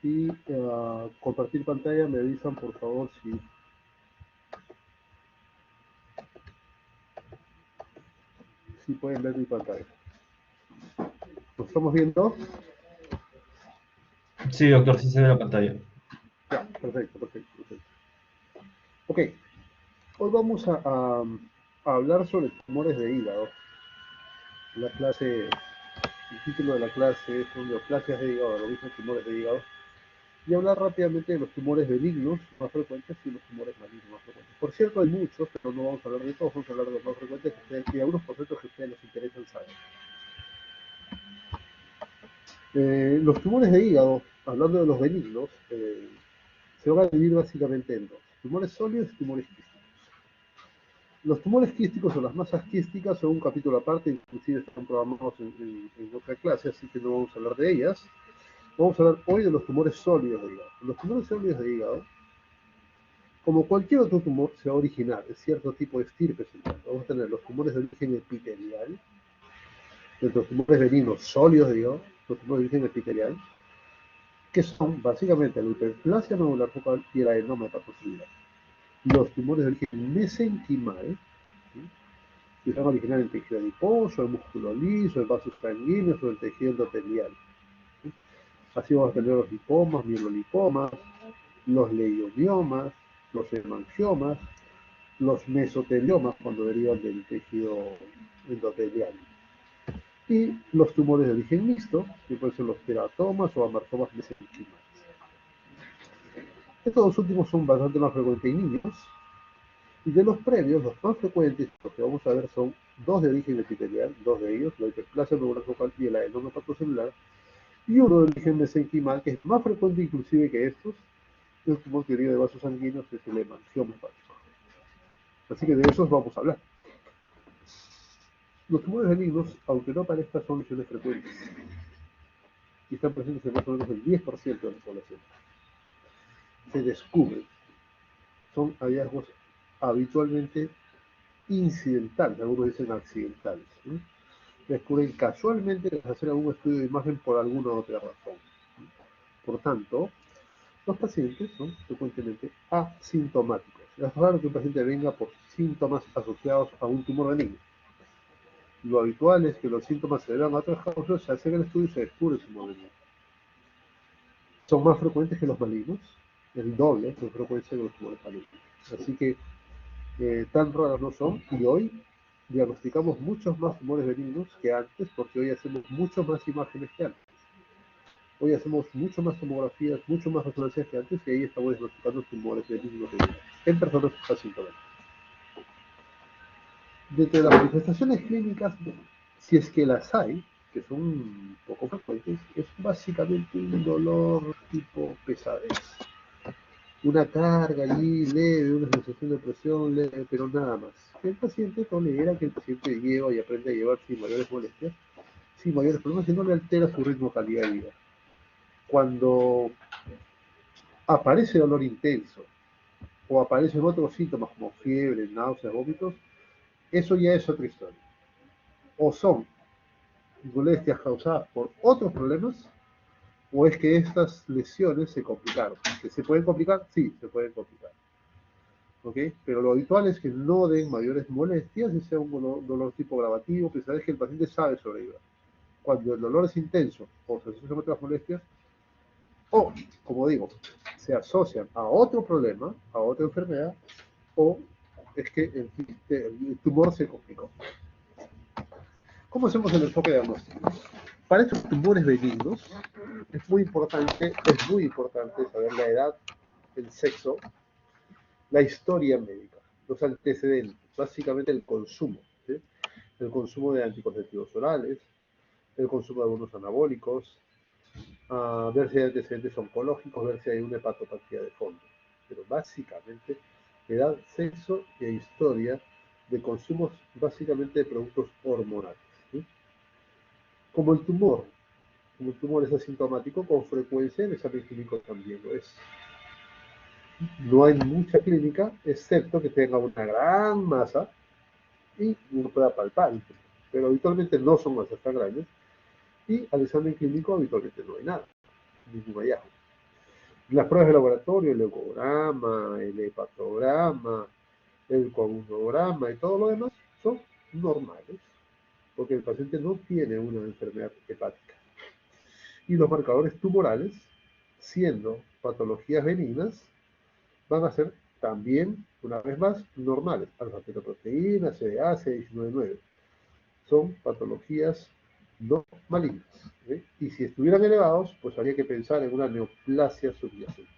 Y compartir pantalla, me avisan por favor si pueden ver mi pantalla. ¿Lo estamos viendo? Sí, doctor, sí se ve la pantalla. Ya, perfecto. Ok, hoy vamos a hablar sobre tumores de hígado. La clase, el título de la clase es neoplasias de hígado, lo mismo tumores de hígado. Y hablar rápidamente de los tumores benignos más frecuentes y los tumores malignos más frecuentes. Por cierto, hay muchos, pero no vamos a hablar de todos, vamos a hablar de los más frecuentes y algunos conceptos que a ustedes les interesan saber. Los tumores de hígado, hablando de los benignos, se van a dividir básicamente en dos: tumores sólidos y tumores quísticos. Los tumores quísticos o las masas quísticas son un capítulo aparte, inclusive están programados en otra clase, así que no vamos a hablar de ellas. Vamos a hablar hoy de los tumores sólidos de hígado. Los tumores sólidos de hígado, como cualquier otro tumor, se va a originar de cierto tipo de estirpe central. Vamos a tener los tumores de origen epitelial, los tumores benignos sólidos de hígado, los tumores de origen epitelial, que son básicamente la hiperplasia nodular focal y el adenoma hepatocelular. Los tumores de origen mesenquimal, ¿sí?, que se van a originar en el tejido adiposo, el músculo liso, el vaso sanguíneo o el tejido endotelial. ¿Sí? Así vamos a tener los lipomas, mielolipomas, los leiomiomas, los hemangiomas, los mesoteliomas cuando derivan del tejido endotelial. Y los tumores de origen mixto, que pueden ser los teratomas o amartomas mesenquimales. Estos dos últimos son bastante más frecuentes en niños. Y de los previos, los más frecuentes, los que vamos a ver son dos de origen epitelial, dos de ellos, la hiperplasia nodular focal y el adenoma hepatocelular, y uno de origen mesenquimal, que es más frecuente inclusive que estos, el tumor que deriva de vasos sanguíneos, que es el hemangioma hepático. Así que de esos vamos a hablar. Los tumores benignos, aunque no parezcan, son lesiones frecuentes y están presentes en más o menos el 10% de la población. Se descubren, son hallazgos habitualmente incidentales, algunos dicen accidentales. ¿Sí? Descubren casualmente tras hacer algún estudio de imagen por alguna otra razón. Por tanto, los pacientes son frecuentemente asintomáticos. Es raro que un paciente venga por síntomas asociados a un tumor benigno. Lo habitual es que los síntomas se deban a otras causas, se hace el estudio y se descubre el tumor benigno. Son más frecuentes que los malignos, el doble de frecuencia de los tumores malignos. Así que tan raros no son, y hoy diagnosticamos muchos más tumores benignos que antes, porque hoy hacemos mucho más imágenes que antes. Hoy hacemos mucho más tomografías, mucho más resonancias que antes, y ahí estamos diagnosticando tumores benignos en personas asintomáticas. Dentro de las manifestaciones clínicas, si es que las hay, que son poco frecuentes, es básicamente un dolor tipo pesadez. Una carga allí leve, una sensación de presión leve, pero nada más. El paciente tolera, que el paciente lleva y aprende a llevar sin mayores molestias, sin mayores problemas, y no le altera su ritmo, calidad de vida. Cuando aparece dolor intenso o aparecen otros síntomas como fiebre, náuseas, vómitos, eso ya es otra historia. O son molestias causadas por otros problemas, o es que estas lesiones se complicaron. ¿Que se pueden complicar? Sí, se pueden complicar. ¿Okay? Pero lo habitual es que no den mayores molestias y sea un dolor tipo gravativo, que sabes que el paciente sabe sobrellevar. Cuando el dolor es intenso o se asocian otras molestias, o, como digo, se asocian a otro problema, a otra enfermedad, o es que el tumor se complicó. ¿Cómo hacemos el enfoque diagnóstico? Para estos tumores benignos es muy importante saber la edad, el sexo, la historia médica, los antecedentes, básicamente el consumo, ¿sí? El consumo de anticonceptivos orales, el consumo de algunos anabólicos, ver si hay antecedentes oncológicos, ver si hay una hepatopatía de fondo. Pero básicamente, edad, sexo e historia de consumos básicamente de productos hormonales. ¿Sí? Como el tumor, como el tumor es asintomático, con frecuencia el examen clínico también lo es. No hay mucha clínica, excepto que tenga una gran masa y uno pueda palpar, pero habitualmente no son masas tan grandes y al examen clínico habitualmente no hay nada, ningún hallazgo. Las pruebas de laboratorio, el ecograma, el hepatograma, el coagulograma y todo lo demás son normales, porque el paciente no tiene una enfermedad hepática. Y los marcadores tumorales, siendo patologías benignas, van a ser también, una vez más, normales. Alfa-fetoproteína, CDA, CD199. Son patologías no malignas. ¿Eh? Y si estuvieran elevados, pues habría que pensar en una neoplasia subyacente.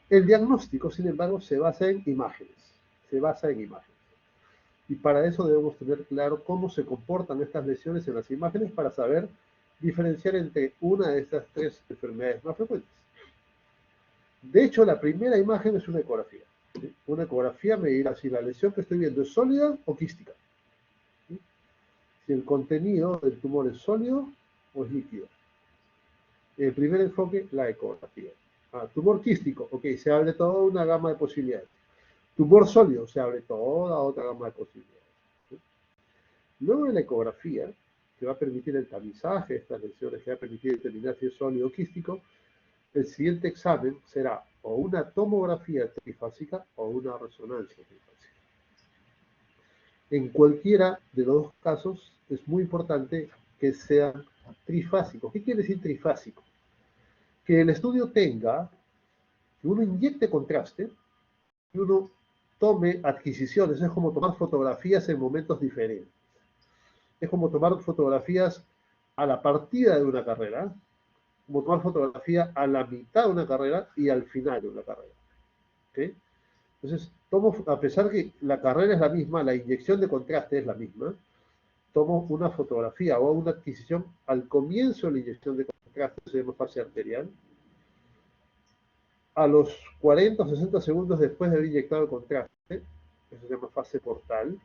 El diagnóstico, sin embargo, se basa en imágenes. Se basa en imágenes. Y para eso debemos tener claro cómo se comportan estas lesiones en las imágenes para saber diferenciar entre una de estas tres enfermedades más frecuentes. De hecho, la primera imagen es una ecografía. ¿Sí? Una ecografía me dirá si la lesión que estoy viendo es sólida o quística. ¿Sí? Si el contenido del tumor es sólido o es líquido. El primer enfoque, la ecografía. Tumor quístico, ok, se abre toda una gama de posibilidades. Tumor sólido, se abre toda otra gama de posibilidades. ¿Sí? Luego de la ecografía, que va a permitir el tamizaje de estas lesiones, que va a permitir determinar si es sólido o quístico, el siguiente examen será o una tomografía trifásica o una resonancia trifásica. En cualquiera de los dos casos es muy importante que sean trifásicos. ¿Qué quiere decir trifásico? Que el estudio tenga, que uno inyecte contraste, que uno tome adquisiciones, es como tomar fotografías en momentos diferentes. Es como tomar fotografías a la partida de una carrera, como tomar fotografía a la mitad de una carrera y al final de una carrera. ¿Okay? Entonces, tomo, a pesar que la carrera es la misma, la inyección de contraste es la misma, tomo una fotografía o una adquisición al comienzo de la inyección de contraste, se llama fase arterial, a los 40 o 60 segundos después de haber inyectado el contraste, eso se llama fase portal,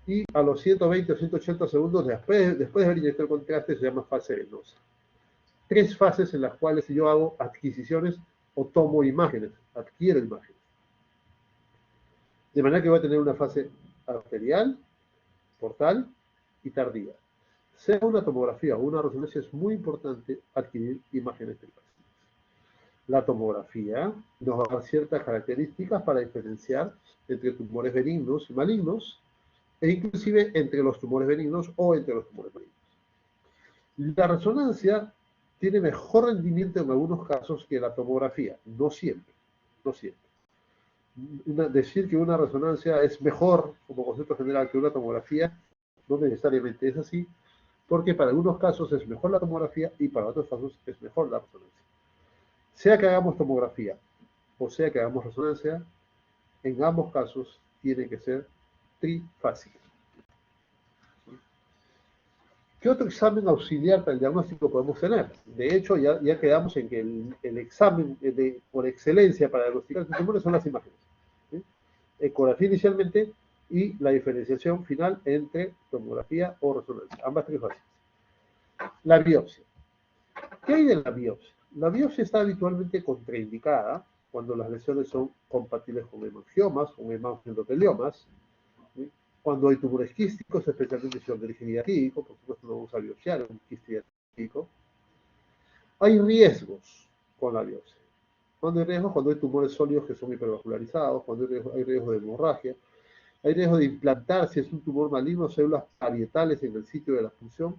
y a los 120 o 180 segundos después de haber inyectado el contraste se llama fase venosa. Tres fases en las cuales yo hago adquisiciones o tomo imágenes, adquiero imágenes. De manera que voy a tener una fase arterial, portal y tardía. Sea una tomografía o una resonancia, es muy importante adquirir imágenes del paciente. La tomografía nos va a dar ciertas características para diferenciar entre tumores benignos y malignos, e inclusive entre los tumores benignos o entre los tumores malignos. La resonancia tiene mejor rendimiento en algunos casos que la tomografía, no siempre, no siempre. Decir que una resonancia es mejor como concepto general que una tomografía no necesariamente es así, porque para algunos casos es mejor la tomografía y para otros casos es mejor la resonancia. Sea que hagamos tomografía o sea que hagamos resonancia, en ambos casos tiene que ser trifásico. ¿Qué otro examen auxiliar para el diagnóstico podemos tener? De hecho, ya quedamos en que el examen por excelencia para diagnosticar estos tumores son las imágenes. ¿Sí? Ecografía inicialmente y la diferenciación final entre tomografía o resonancia, ambas tres fases. La biopsia. ¿Qué hay de la biopsia? La biopsia está habitualmente contraindicada cuando las lesiones son compatibles con hemangiomas, con hemangioendoteliomas, ¿sí? Cuando hay tumores quísticos, especialmente si son de origen diatídico, por supuesto no vamos a biopsiar un quiste diatídico. Hay riesgos con la biopsia. Cuando hay riesgos, cuando hay tumores sólidos que son hipervascularizados, cuando hay riesgo de hemorragia, hay riesgo de implantar, si es un tumor maligno, células parietales en el sitio de la punción,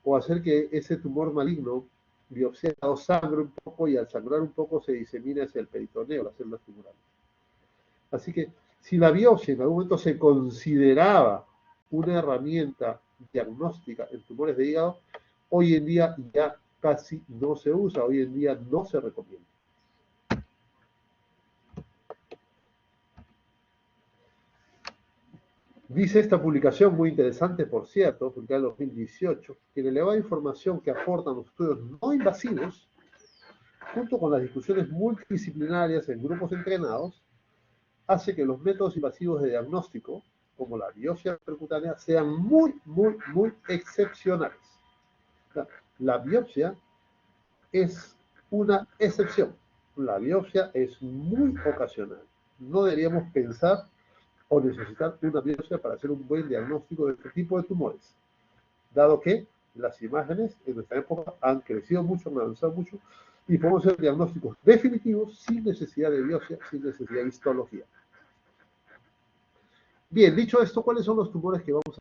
o hacer que ese tumor maligno biopsiado sangre un poco y al sangrar un poco se disemina hacia el peritoneo, las células tumorales. Así que si la biopsia en algún momento se consideraba una herramienta diagnóstica en tumores de hígado, hoy en día ya casi no se usa, hoy en día no se recomienda. Dice esta publicación, muy interesante por cierto, publicada en 2018, que la elevada información que aportan los estudios no invasivos, junto con las discusiones multidisciplinarias en grupos entrenados, hace que los métodos invasivos de diagnóstico, como la biopsia percutánea, sean muy excepcionales. La biopsia es una excepción. La biopsia es muy ocasional. No deberíamos pensar o necesitar una biopsia para hacer un buen diagnóstico de este tipo de tumores, dado que las imágenes en nuestra época han crecido mucho, han avanzado mucho, y podemos hacer diagnósticos definitivos sin necesidad de biopsia, sin necesidad de histología. Bien, dicho esto, ¿cuáles son los tumores que vamos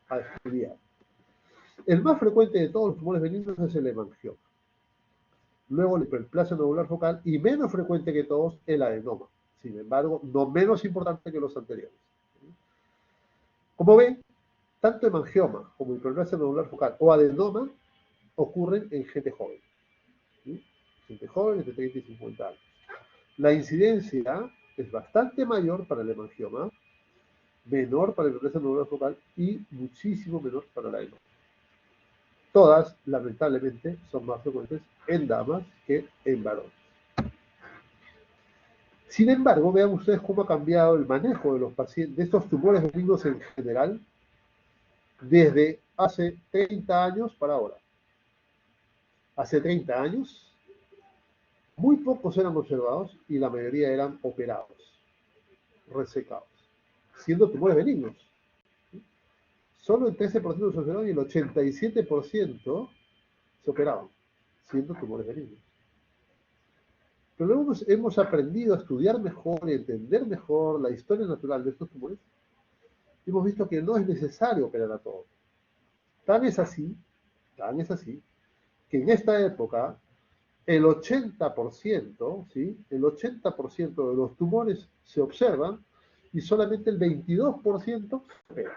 a estudiar? El más frecuente de todos los tumores benignos es el hemangioma. Luego el hiperplasia nodular focal y menos frecuente que todos el adenoma. Sin embargo, no menos importante que los anteriores. Como ven, tanto hemangioma como hiperplasia nodular focal o adenoma ocurren en gente joven. ¿Sí? Gente joven entre 30 y 50 años. La incidencia es bastante mayor para el hemangioma, menor para el hiperplasia nodular focal y muchísimo menor para el adenoma. Todas, lamentablemente, son más frecuentes en damas que en varones. Sin embargo, vean ustedes cómo ha cambiado el manejo de los pacientes, de estos tumores benignos en general, desde hace 30 años para ahora. Hace 30 años, muy pocos eran observados y la mayoría eran operados, resecados, siendo tumores benignos. Solo el 13% se observaban y el 87% se operaban, siendo tumores benignos. Pero luego hemos aprendido a estudiar mejor y entender mejor la historia natural de estos tumores. Y hemos visto que no es necesario operar a todos. Tan es así, que en esta época el 80%, ¿sí? El 80% de los tumores se observan y solamente el 22% se operan.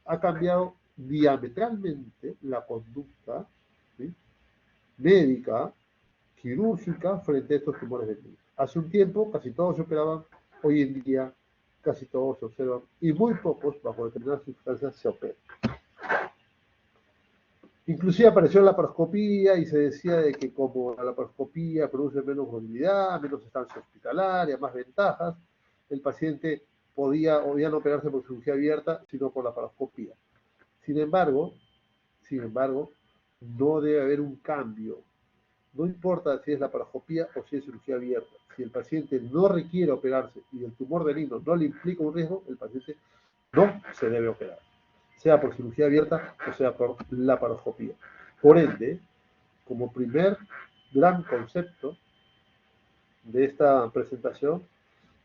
Ha cambiado diametralmente la conducta, ¿sí?, médica, quirúrgica frente a estos tumores benignos. Hace un tiempo casi todos se operaban, hoy en día casi todos se observan y muy pocos, bajo determinadas circunstancias, se operan. Inclusive apareció la laparoscopía y se decía de que como la laparoscopía produce menos movilidad, menos estancia hospitalaria, más ventajas, el paciente podía o ya no operarse por cirugía abierta, sino por la laparoscopía. Sin embargo, no debe haber un cambio. No importa si es laparoscopía o si es cirugía abierta. Si el paciente no requiere operarse y el tumor benigno no le implica un riesgo, el paciente no se debe operar, sea por cirugía abierta o sea por laparoscopía. Por ende, como primer gran concepto de esta presentación,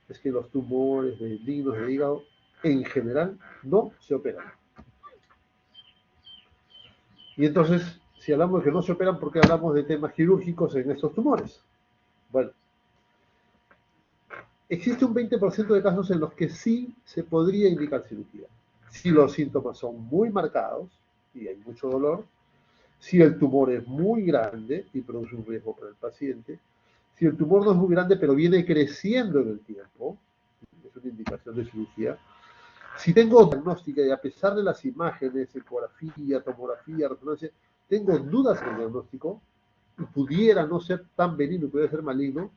es que los tumores benignos de hígado en general no se operan. Y entonces, si hablamos de que no se operan, ¿por qué hablamos de temas quirúrgicos en estos tumores? Bueno, existe un 20% de casos en los que sí se podría indicar cirugía. Si los síntomas son muy marcados y hay mucho dolor, si el tumor es muy grande y produce un riesgo para el paciente, si el tumor no es muy grande pero viene creciendo en el tiempo, es una indicación de cirugía. Si tengo diagnóstica y a pesar de las imágenes, ecografía, tomografía, resonancia, tengo dudas en el diagnóstico y pudiera no ser tan benigno, pudiera ser maligno,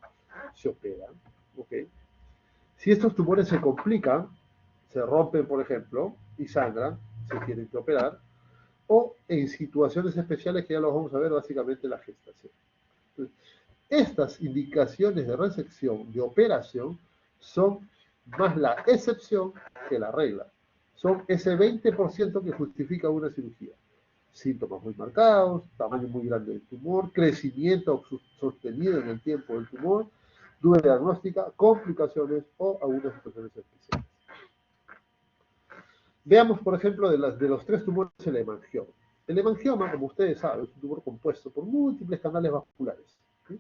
se operan. ¿Okay? Si estos tumores se complican, se rompen, por ejemplo, y sangran, se tienen que operar, o en situaciones especiales que ya lo vamos a ver, básicamente la gestación. Entonces, estas indicaciones de resección, de operación, son más la excepción que la regla. Son ese 20% que justifica una cirugía. Síntomas muy marcados, tamaño muy grande del tumor, crecimiento sostenido en el tiempo del tumor, duda diagnóstica, complicaciones o algunas situaciones especiales. Veamos, por ejemplo, de los tres tumores el hemangioma. El hemangioma, como ustedes saben, es un tumor compuesto por múltiples canales vasculares. ¿Sí?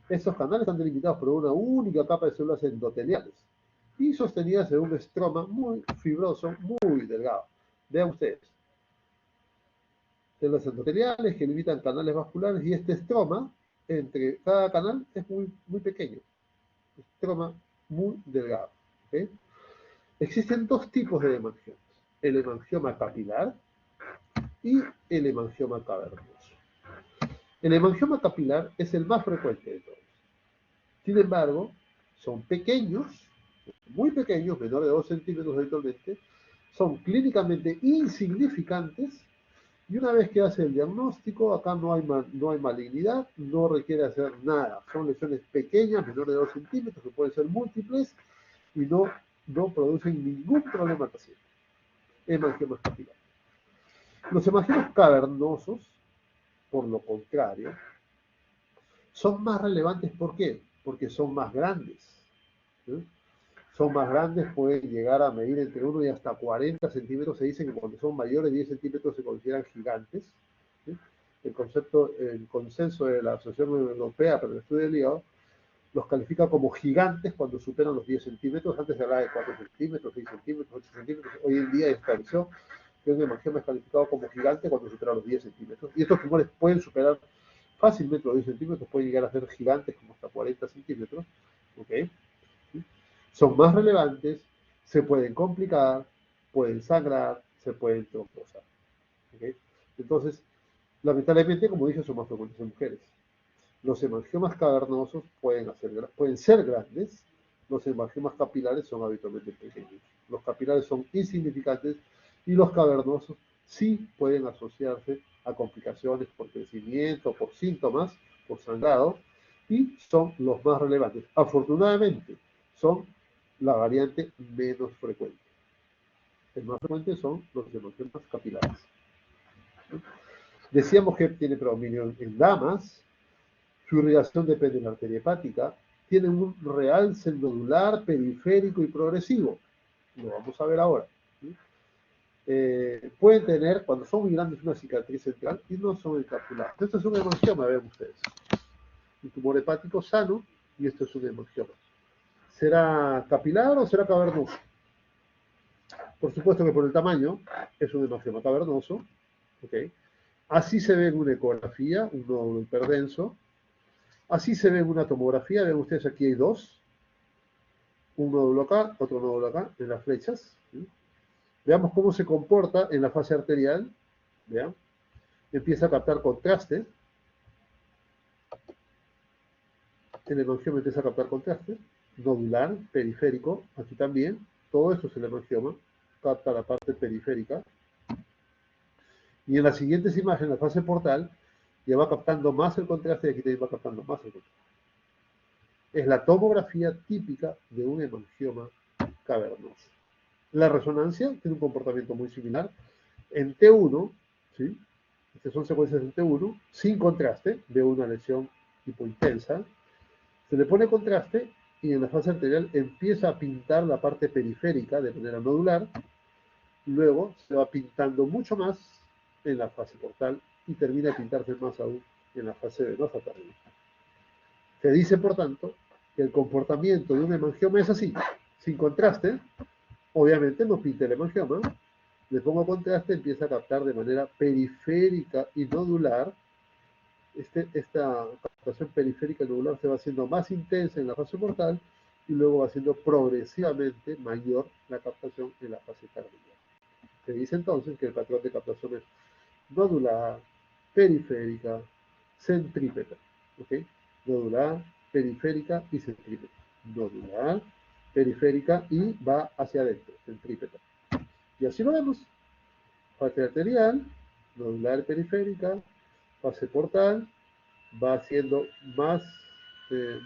Estos canales están delimitados por una única capa de células endoteliales y sostenidas en un estroma muy fibroso, muy delgado. Vean ustedes. Células endoteliales que limitan canales vasculares y este estroma, entre cada canal, es muy, muy pequeño. Estroma muy delgado. ¿Okay? Existen dos tipos de hemangiomas. El hemangioma capilar y el hemangioma cavernoso. El hemangioma capilar es el más frecuente de todos. Sin embargo, son pequeños, muy pequeños, menores de 2 centímetros habitualmente, son clínicamente insignificantes y una vez que hace el diagnóstico, acá no hay malignidad, no requiere hacer nada. Son lesiones pequeñas, menores de 2 centímetros, que pueden ser múltiples y no producen ningún problema al paciente. Hemangiomas capilares. Los hemangiomas cavernosos, por lo contrario, son más relevantes. ¿Por qué? Porque son más grandes. ¿Sí? Son más grandes, pueden llegar a medir entre 1 y hasta 40 centímetros. Se dice que cuando son mayores de 10 centímetros se consideran gigantes. ¿Sí? El consenso de la Asociación Europea para el Estudio del Hígado los califica como gigantes cuando superan los 10 centímetros. Antes se hablaba de 4 centímetros, 6 centímetros, 8 centímetros. Hoy en día estableció que un hemangioma es calificado como gigante cuando supera los 10 centímetros. Y estos tumores pueden superar fácilmente los 10 centímetros, pueden llegar a ser gigantes como hasta 40 centímetros. ¿Okay? Son más relevantes, se pueden complicar, pueden sangrar, se pueden trombosar. ¿Okay? Entonces, lamentablemente, como dije, son más frecuentes en mujeres. Los hemangiomas cavernosos pueden ser grandes, los hemangiomas capilares son habitualmente pequeños. Los capilares son insignificantes y los cavernosos sí pueden asociarse a complicaciones por crecimiento, por síntomas, por sangrado, y son los más relevantes. Afortunadamente, son la variante menos frecuente. El más frecuente son los hemangiomas capilares. Decíamos que tiene predominio en damas, su irrigación depende de la arteria hepática, tienen un realce nodular, periférico y progresivo. Lo vamos a ver ahora. Pueden tener, cuando son muy grandes, una cicatriz central y no son encapsulados. Esto es un hemangioma, vean ustedes. Un tumor hepático sano y esto es un hemangioma. ¿Será capilar o será cavernoso? Por supuesto que por el tamaño es un hemangioma cavernoso. ¿Okay? Así se ve en una ecografía, un nódulo hiperdenso. Así se ve en una tomografía. Ven ustedes, aquí hay dos. Un nódulo acá, otro nódulo acá, en las flechas. ¿Sí? Veamos cómo se comporta en la fase arterial. Vean. Empieza a captar contraste. El hemangioma empieza a captar contraste. Nodular, periférico, aquí también. Todo esto es el hemangioma. Capta la parte periférica. Y en las siguientes imágenes, la fase portal, ya va captando más el contraste y aquí también va captando más el contraste. Es la tomografía típica de un hemangioma cavernoso. La resonancia tiene un comportamiento muy similar. En T1, ¿sí? Estas son secuencias en T1, sin contraste, de una lesión hipointensa. Se le pone contraste y en la fase arterial empieza a pintar la parte periférica de manera nodular. Luego se va pintando mucho más en la fase portal y termina de pintarse más aún en la fase venosa tardía. Se dice, por tanto, que el comportamiento de un hemangioma es así, sin contraste. Obviamente no pinta el hemangioma, le pongo contraste, empieza a captar de manera periférica y nodular. Esta captación periférica y nodular se va haciendo más intensa en la fase portal y luego va siendo progresivamente mayor la captación en la fase tardía. Se dice entonces que el patrón de captación es nodular, periférica, centrípeta. ¿Okay? Nodular, periférica y centrípeta. Nodular, periférica y va hacia adentro, centrípeta. Y así lo vemos. Fase arterial, nodular, periférica, fase portal, va haciendo más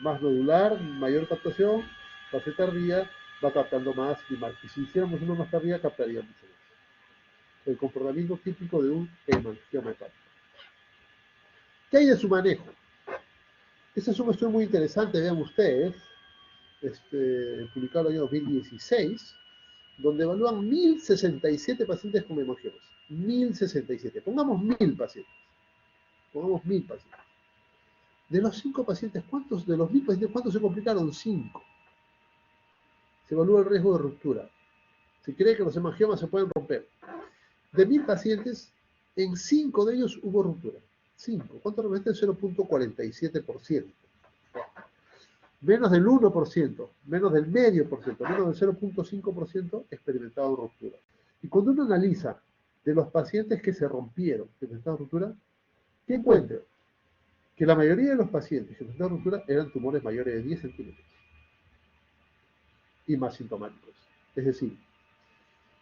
nodular, mayor captación, fase tardía, va captando más y más. Y si hiciéramos una más tardía, captaría mucho más. El comportamiento típico de un hemangioma hepático. ¿Qué hay de su manejo? Este es un estudio muy interesante, vean ustedes, publicado en el año 2016, donde evalúan 1067 pacientes con hemangiomas. 1067. Pongamos 1000 pacientes. Pongamos 1000 pacientes. De los 5 pacientes, de los 1000 pacientes, cuántos se complicaron? 5. Se evalúa el riesgo de ruptura. Se cree que los hemangiomas se pueden romper. De 1000 pacientes, en 5 de ellos hubo ruptura. 5. ¿Cuánto representa el 0.47%? Menos del 1%, menos del medio por ciento, menos del 0.5% experimentaron ruptura. Y cuando uno analiza de los pacientes que se rompieron, que presentaron ruptura, ¿qué encuentra? Que la mayoría de los pacientes que presentaron ruptura eran tumores mayores de 10 centímetros y más sintomáticos. Es decir,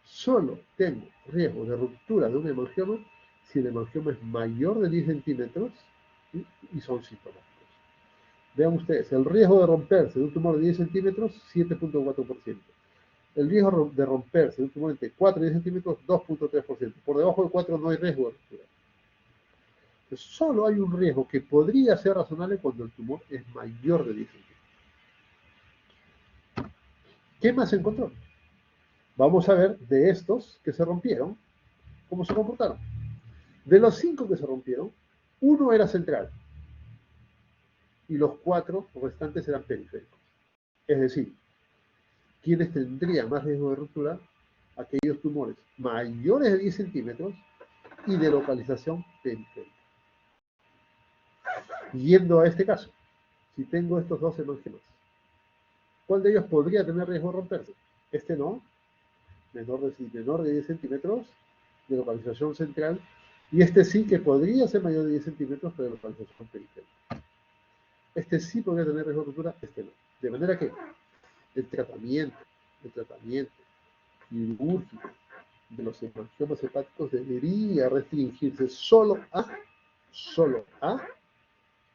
solo tengo riesgo de ruptura de un hemangioma si el hemangioma es mayor de 10 centímetros y son sintomáticos. Vean ustedes, el riesgo de romperse de un tumor de 10 centímetros, 7.4%. El riesgo de romperse en un tumor entre 4 y 10 centímetros, 2.3%. Por debajo de 4 no hay riesgo de ruptura. Entonces, solo hay un riesgo que podría ser razonable cuando el tumor es mayor de 10 centímetros. ¿Qué más se encontró? Vamos a ver de estos que se rompieron, cómo se comportaron. De los 5 que se rompieron, uno era central y los 4 restantes eran periféricos. Es decir, ¿quiénes tendrían más riesgo de ruptura? Aquellos tumores mayores de 10 centímetros y de localización periférica. Yendo a este caso, si tengo estos dos hemangiomas, ¿cuál de ellos podría tener riesgo de romperse? Este no, menor de 10 centímetros de localización central, y este sí que podría ser mayor de 10 centímetros pero de localización periférica. Este sí podría tener riesgo de ruptura, este no. De manera que el tratamiento quirúrgico de los hemangiomas hepáticos debería restringirse solo a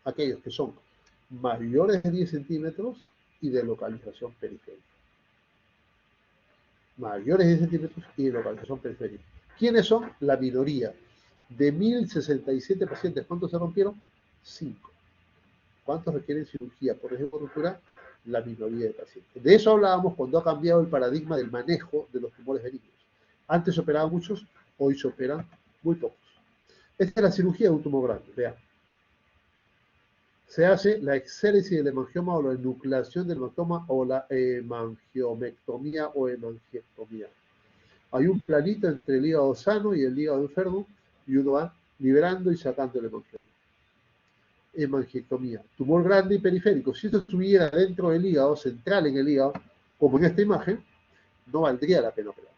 aquellos que son mayores de 10 centímetros y de localización periférica. Mayores de 10 centímetros y de localización periférica. ¿Quiénes son? La minoría. De 1067 pacientes, ¿cuántos se rompieron? 5. ¿Cuántos requieren cirugía por riesgo de ruptura? La minoría de pacientes. De eso hablábamos cuando ha cambiado el paradigma del manejo de los tumores benignos. Antes se operaban muchos, hoy se operan muy pocos. Esta es la cirugía de un tumor grande, vean. Se hace la exéresis del hemangioma o la enucleación del hemangioma o la hemangiomectomía o hemangiectomía. Hay un planito entre el hígado sano y el hígado enfermo y uno va liberando y sacando el hemangioma. Hemangiectomía, tumor grande y periférico. Si esto estuviera dentro del hígado, central en el hígado, como en esta imagen, no valdría la pena operar.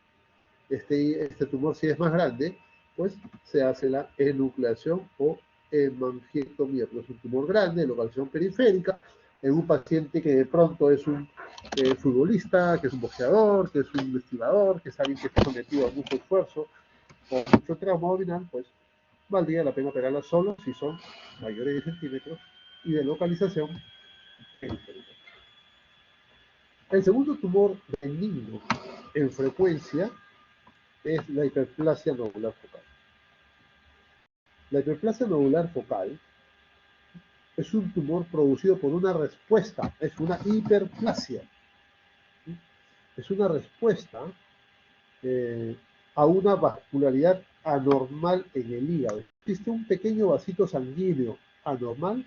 Este tumor, si es más grande, pues se hace la enucleación o hemangiectomía, pero es un tumor grande, localización periférica, en un paciente que de pronto es un futbolista, que es un boxeador, que es un esquilador, que es alguien que está sometido a mucho esfuerzo o mucho trauma abdominal, pues valdría la pena operarla solo si son mayores de 10 centímetros y de localización periférica. El segundo tumor benigno en frecuencia es la hiperplasia nodular focal. La hiperplasia nodular focal es un tumor producido por una respuesta, es una hiperplasia. Es una respuesta a una vascularidad anormal en el hígado. Existe un pequeño vasito sanguíneo anormal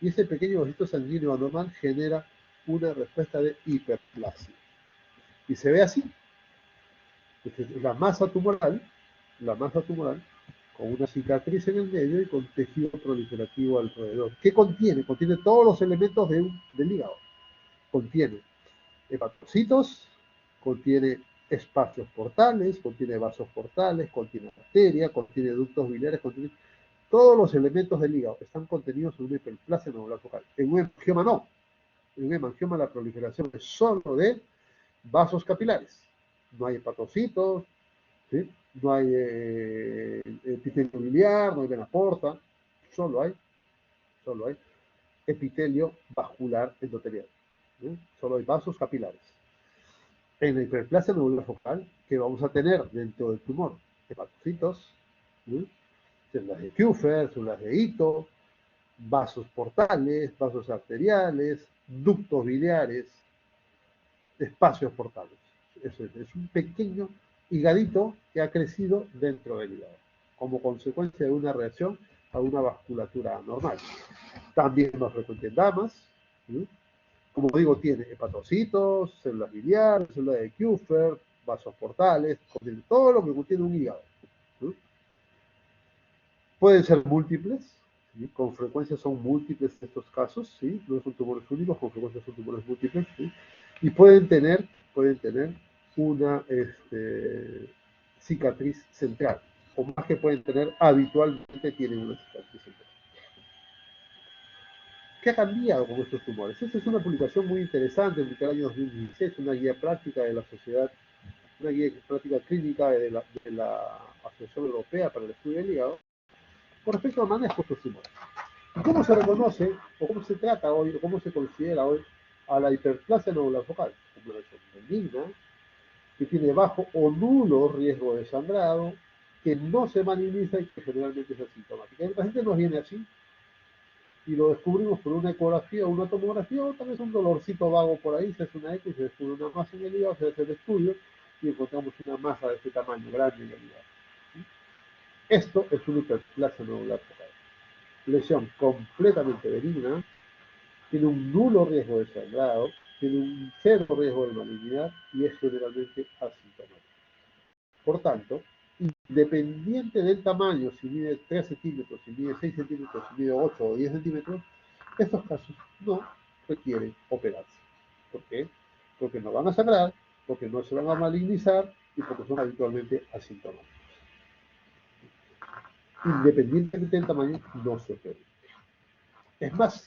y ese pequeño vasito sanguíneo anormal genera una respuesta de hiperplasia. Y se ve así. La masa tumoral, con una cicatriz en el medio y con tejido proliferativo alrededor. ¿Qué contiene? Contiene todos los elementos del hígado. Contiene hepatocitos, contiene espacios portales, contiene vasos portales, contiene arteria, contiene ductos biliares, contiene todos los elementos del hígado. Están contenidos en una hiperplasia nodular focal. En un hemangioma no. En un hemangioma la proliferación es solo de vasos capilares. No hay hepatocitos, ¿sí? No hay epitelio biliar, no hay vena porta, solo hay epitelio vascular endotelial, ¿sí? Solo hay vasos capilares. En la hiperplasia nodular focal, que vamos a tener dentro del tumor, hepatocitos, ¿sí? Células de Kupffer, células de Ito, vasos portales, vasos arteriales, ductos biliares, espacios portales. Es un pequeño higadito que ha crecido dentro del hígado, como consecuencia de una reacción a una vasculatura anormal. También más frecuente en damas, ¿sí? Como digo, tiene hepatocitos, células biliares, células de Kupffer, vasos portales, todo lo que contiene un hígado. ¿Sí? Pueden ser múltiples, ¿sí? Con frecuencia son múltiples estos casos, ¿sí? No son tumores únicos, con frecuencia son tumores múltiples, ¿sí? Y pueden tener una cicatriz central, o más que pueden tener, habitualmente tienen una cicatriz central. ¿Qué ha cambiado con estos tumores? Esta es una publicación muy interesante en el año 2016, una guía práctica de la sociedad, una guía práctica clínica de la Asociación Europea para el Estudio del Hígado, con respecto al manejo de estos tumores. ¿Cómo se reconoce, o cómo se trata hoy, o cómo se considera hoy a la hiperplasia nodular focal? Como una lesión benigna, que tiene bajo o nulo riesgo de sangrado, que no se maligniza y que generalmente es asintomática. El paciente nos viene así y lo descubrimos por una ecografía o una tomografía o tal vez un dolorcito vago por ahí, se hace una eco y se descubre una masa en el hígado, se hace el estudio y encontramos una masa de este tamaño, grande en el hígado. Esto es una hiperplasia nodular focal. Lesión completamente benigna, tiene un nulo riesgo de sangrado, tiene un cero riesgo de malignidad y es generalmente asintomático. Por tanto, independiente del tamaño, si mide 3 centímetros, si mide 6 centímetros, si mide 8 o 10 centímetros, estos casos no requieren operarse. ¿Por qué? Porque no van a sangrar, porque no se van a malignizar y porque son habitualmente asintomáticos. Independientemente del tamaño, no se opera. Es más,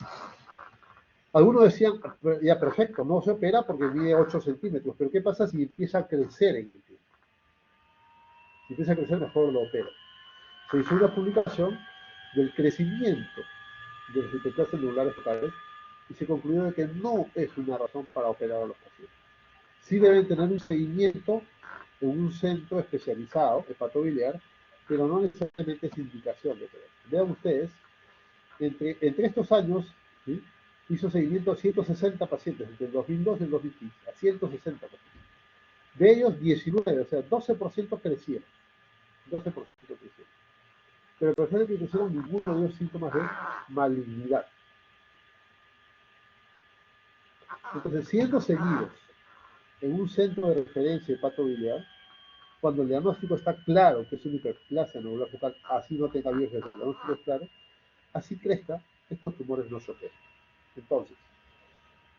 algunos decían, ya perfecto, no se opera porque mide 8 centímetros, pero ¿qué pasa si empieza a crecer en el tiempo? Si empieza a crecer, mejor lo opera. Se hizo una publicación del crecimiento de las hiperplasias nodulares focales y se concluyó de que no es una razón para operar a los pacientes. Sí deben tener un seguimiento en un centro especializado, hepatobiliar, pero no necesariamente es indicación de operar. Vean ustedes, entre estos años, ¿sí?, hizo seguimiento a 160 pacientes, entre el 2002 y el 2015, a 160 pacientes. De ellos, 19, o sea, 12% crecieron. 12% crecieron. Pero a pesar de que crecieron, ninguno dio síntomas de malignidad. Entonces, siendo seguidos en un centro de referencia hepatobiliar, cuando el diagnóstico está claro que es una hiperplasia nodular focal, así no tenga biopsia, el diagnóstico es claro, así crezca, estos tumores no se operan. Entonces,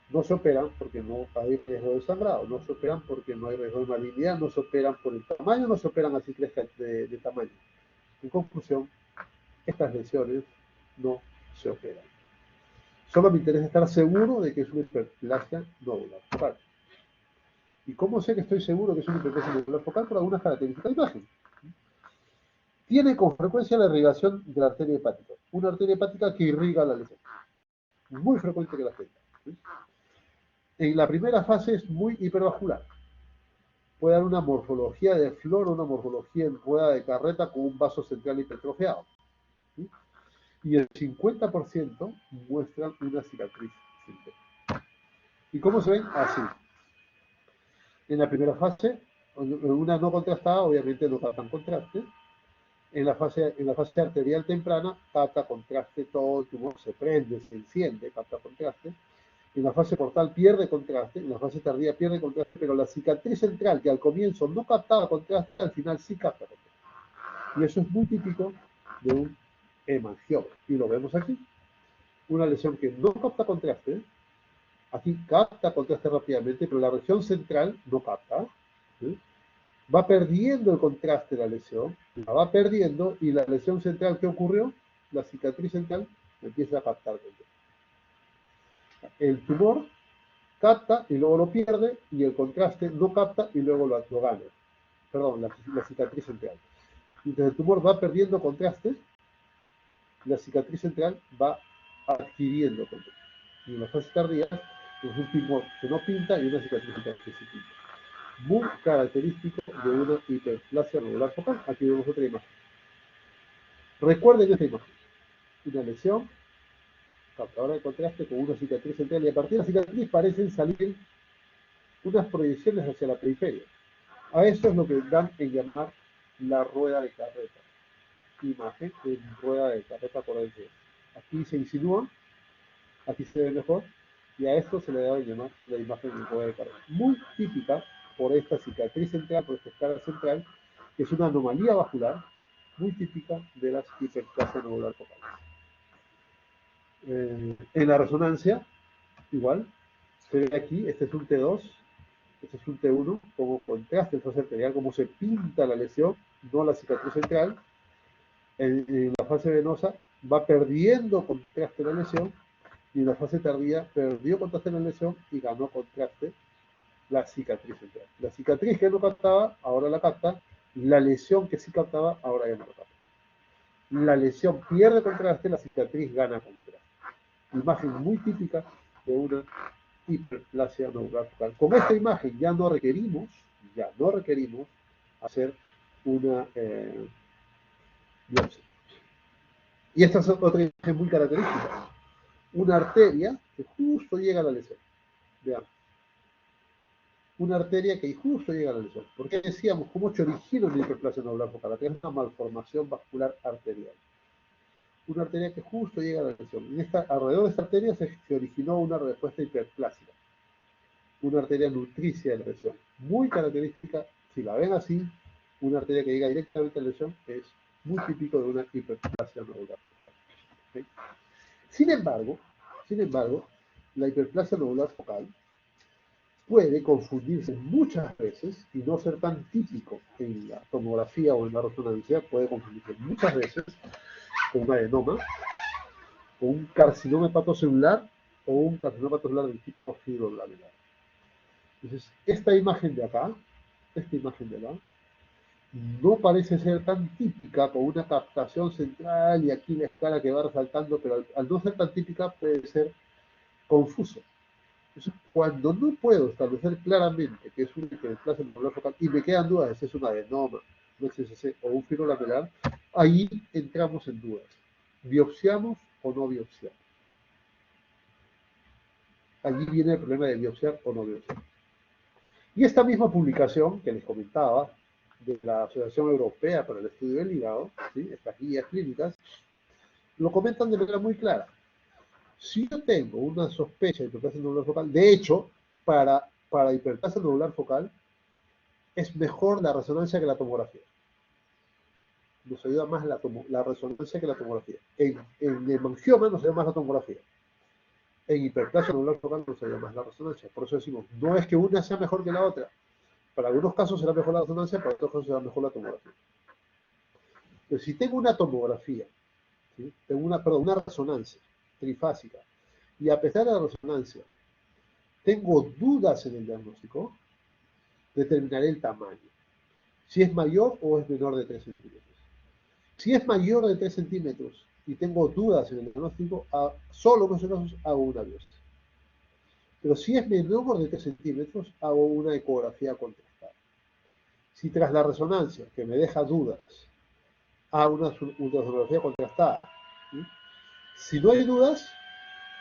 no se operan porque no hay riesgo de sangrado, no se operan porque no hay riesgo de malignidad, no se operan por el tamaño, no se operan así crezca de tamaño. En conclusión, estas lesiones no se operan. Solo me interesa estar seguro de que es una hiperplasia nodular focal. ¿Y cómo sé que estoy seguro que es una hiperplasia nodular focal? Por algunas características de imagen. Tiene con frecuencia la irrigación de la arteria hepática, una arteria hepática que irriga la lesión. Muy frecuente que la tenga. En la primera fase es muy hipervascular. Puede dar una morfología de flor, una morfología en rueda de carreta con un vaso central hipertrofiado. ¿Sí? Y el 50% muestran una cicatriz central. ¿Y cómo se ven? Así. En la primera fase, una no contrastada, obviamente no captan contraste. En la fase arterial temprana, capta contraste, todo el tumor se prende, se enciende, capta contraste. En la fase portal pierde contraste, en la fase tardía pierde contraste, pero la cicatriz central, que al comienzo no captaba contraste, al final sí capta contraste. Y eso es muy típico de un hemangioma. Y lo vemos aquí. Una lesión que no capta contraste, aquí capta contraste rápidamente, pero la región central no capta. ¿Sí? Va perdiendo el contraste la lesión, la va perdiendo, y la lesión central, ¿qué ocurrió? La cicatriz central empieza a captar contraste. El tumor capta y luego lo pierde, y el contraste no capta y luego lo gana. Perdón, la cicatriz central. Mientras el tumor va perdiendo contraste, la cicatriz central va adquiriendo contraste. Y en la fase tardía es un tumor que no pinta y una cicatriz central que sí pinta. Muy característico de una hiperplasia nodular focal. Aquí vemos otra imagen. Recuerden esta imagen. Una lesión, captadora de contraste con una cicatriz central, y a partir de la cicatriz parecen salir unas proyecciones hacia la periferia. A eso es lo que dan en llamar la rueda de carreta. Imagen de rueda de carreta por el dedo. Aquí se insinúa, aquí se ve mejor, y a esto se le da en llamar la imagen de rueda de carreta. Muy típica por esta cicatriz central, por esta escala central, que es una anomalía vascular muy típica de las hiperplasias nodular focales. En la resonancia, igual, se ve aquí, este es un T2, este es un T1, como contraste el fase arterial, como se pinta la lesión, no la cicatriz central. En la fase venosa va perdiendo contraste la lesión, y en la fase tardía perdió contraste la lesión y ganó contraste la cicatriz central. La cicatriz que no captaba, ahora la capta, la lesión que sí captaba, ahora ya no la capta. La lesión pierde contraste, la cicatriz gana contraste. Imagen muy típica de una hiperplasia nodular focal. Con esta imagen ya no requerimos ya no requerimos hacer una biopsia. Y esta es otra imagen muy característica. Una arteria que justo llega a la lesión. Veamos. Una arteria que justo llega a la lesión. ¿Por qué decíamos cómo se origina una hiperplasia nodular focal? Es una malformación vascular arterial. Una arteria que justo llega a la lesión. Alrededor de esta arteria se originó una respuesta hiperplásica. Una arteria nutricia de la lesión. Muy característica, si la ven así, una arteria que llega directamente a la lesión es muy típico de una hiperplasia nodular. ¿Okay? Sin embargo, la hiperplasia nodular focal puede confundirse muchas veces y no ser tan típico en la tomografía o en la resonancia, puede confundirse muchas veces con un adenoma, con un carcinoma hepatocelular o un carcinoma hepatocelular del tipo fibrolamelar. Entonces, esta imagen de acá, no parece ser tan típica con una captación central y aquí la escala que va resaltando, pero al no ser tan típica puede ser confuso. Entonces, cuando no puedo establecer claramente que es una hiperplasia nodular focal y me quedan dudas si es un adenoma, un XCC o un fibrolamelar, ahí entramos en dudas. ¿Biopsiamos o no biopsiamos? Allí viene el problema de biopsiar o no biopsiar. Y esta misma publicación que les comentaba de la Asociación Europea para el Estudio del Hígado, ¿sí? Estas guías clínicas, lo comentan de manera muy clara. Si yo tengo una sospecha de hiperplasia nodular focal, de hecho, para hiperplasia nodular focal, es mejor la resonancia que la tomografía. Nos ayuda más la resonancia que la tomografía. En hemangioma nos ayuda más la tomografía. En hiperplasia nodular focal nos ayuda más la resonancia. Por eso decimos, no es que una sea mejor que la otra. Para algunos casos será mejor la resonancia, para otros casos será mejor la tomografía. Pero si tengo una tomografía, ¿sí? Tengo una resonancia trifásica, y a pesar de la resonancia, tengo dudas en el diagnóstico, determinaré el tamaño. Si es mayor o es menor de 3 centímetros. Si es mayor de 3 centímetros y tengo dudas en el diagnóstico, solo en esos casos hago una biopsia. Pero si es menor de 3 centímetros, hago una ecografía contrastada. Si tras la resonancia, que me deja dudas, hago una ultrasonografía contrastada, ¿sí? Si no hay dudas,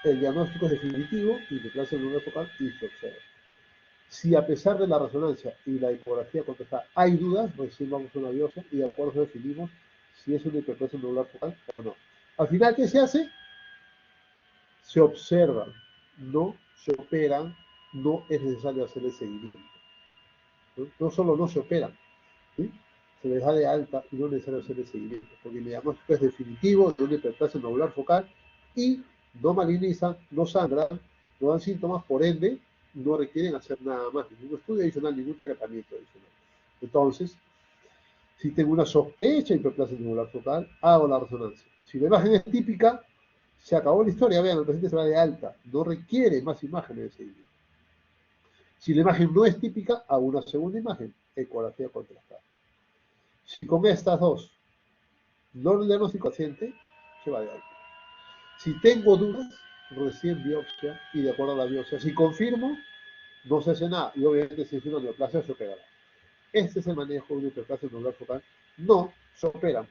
el diagnóstico es definitivo y hiperplasia nodular focal y se observa. Si a pesar de la resonancia y la ecografía contrastada hay dudas, recién vamos a una biopsia y de acuerdo definimos si es una hiperplasia nodular focal o no. Al final, ¿qué se hace? Se observan, no se operan, no es necesario hacer el seguimiento. No solo no se operan, ¿sí? Se les da de alta y no es necesario hacer el seguimiento, porque el diagnóstico es definitivo de una hiperplasia nodular focal y no malignizan, no sangran, no dan síntomas, por ende, no requieren hacer nada más, ningún estudio adicional, ningún tratamiento adicional. Entonces, si tengo una sospecha de hiperplasia nodular focal, hago la resonancia. Si la imagen es típica, se acabó la historia, vean, el paciente se va de alta, no requiere más imágenes de seguimiento. Si la imagen no es típica, hago una segunda imagen, ecografía contrastada. Si con estas dos no le diagnóstico paciente, se va de alta. Si tengo dudas, recién biopsia y de acuerdo a la biopsia, si confirmo, no se hace nada y obviamente si es una neoplasia se operará. Este es el manejo de una hiperplasia nodular focal. No se operan,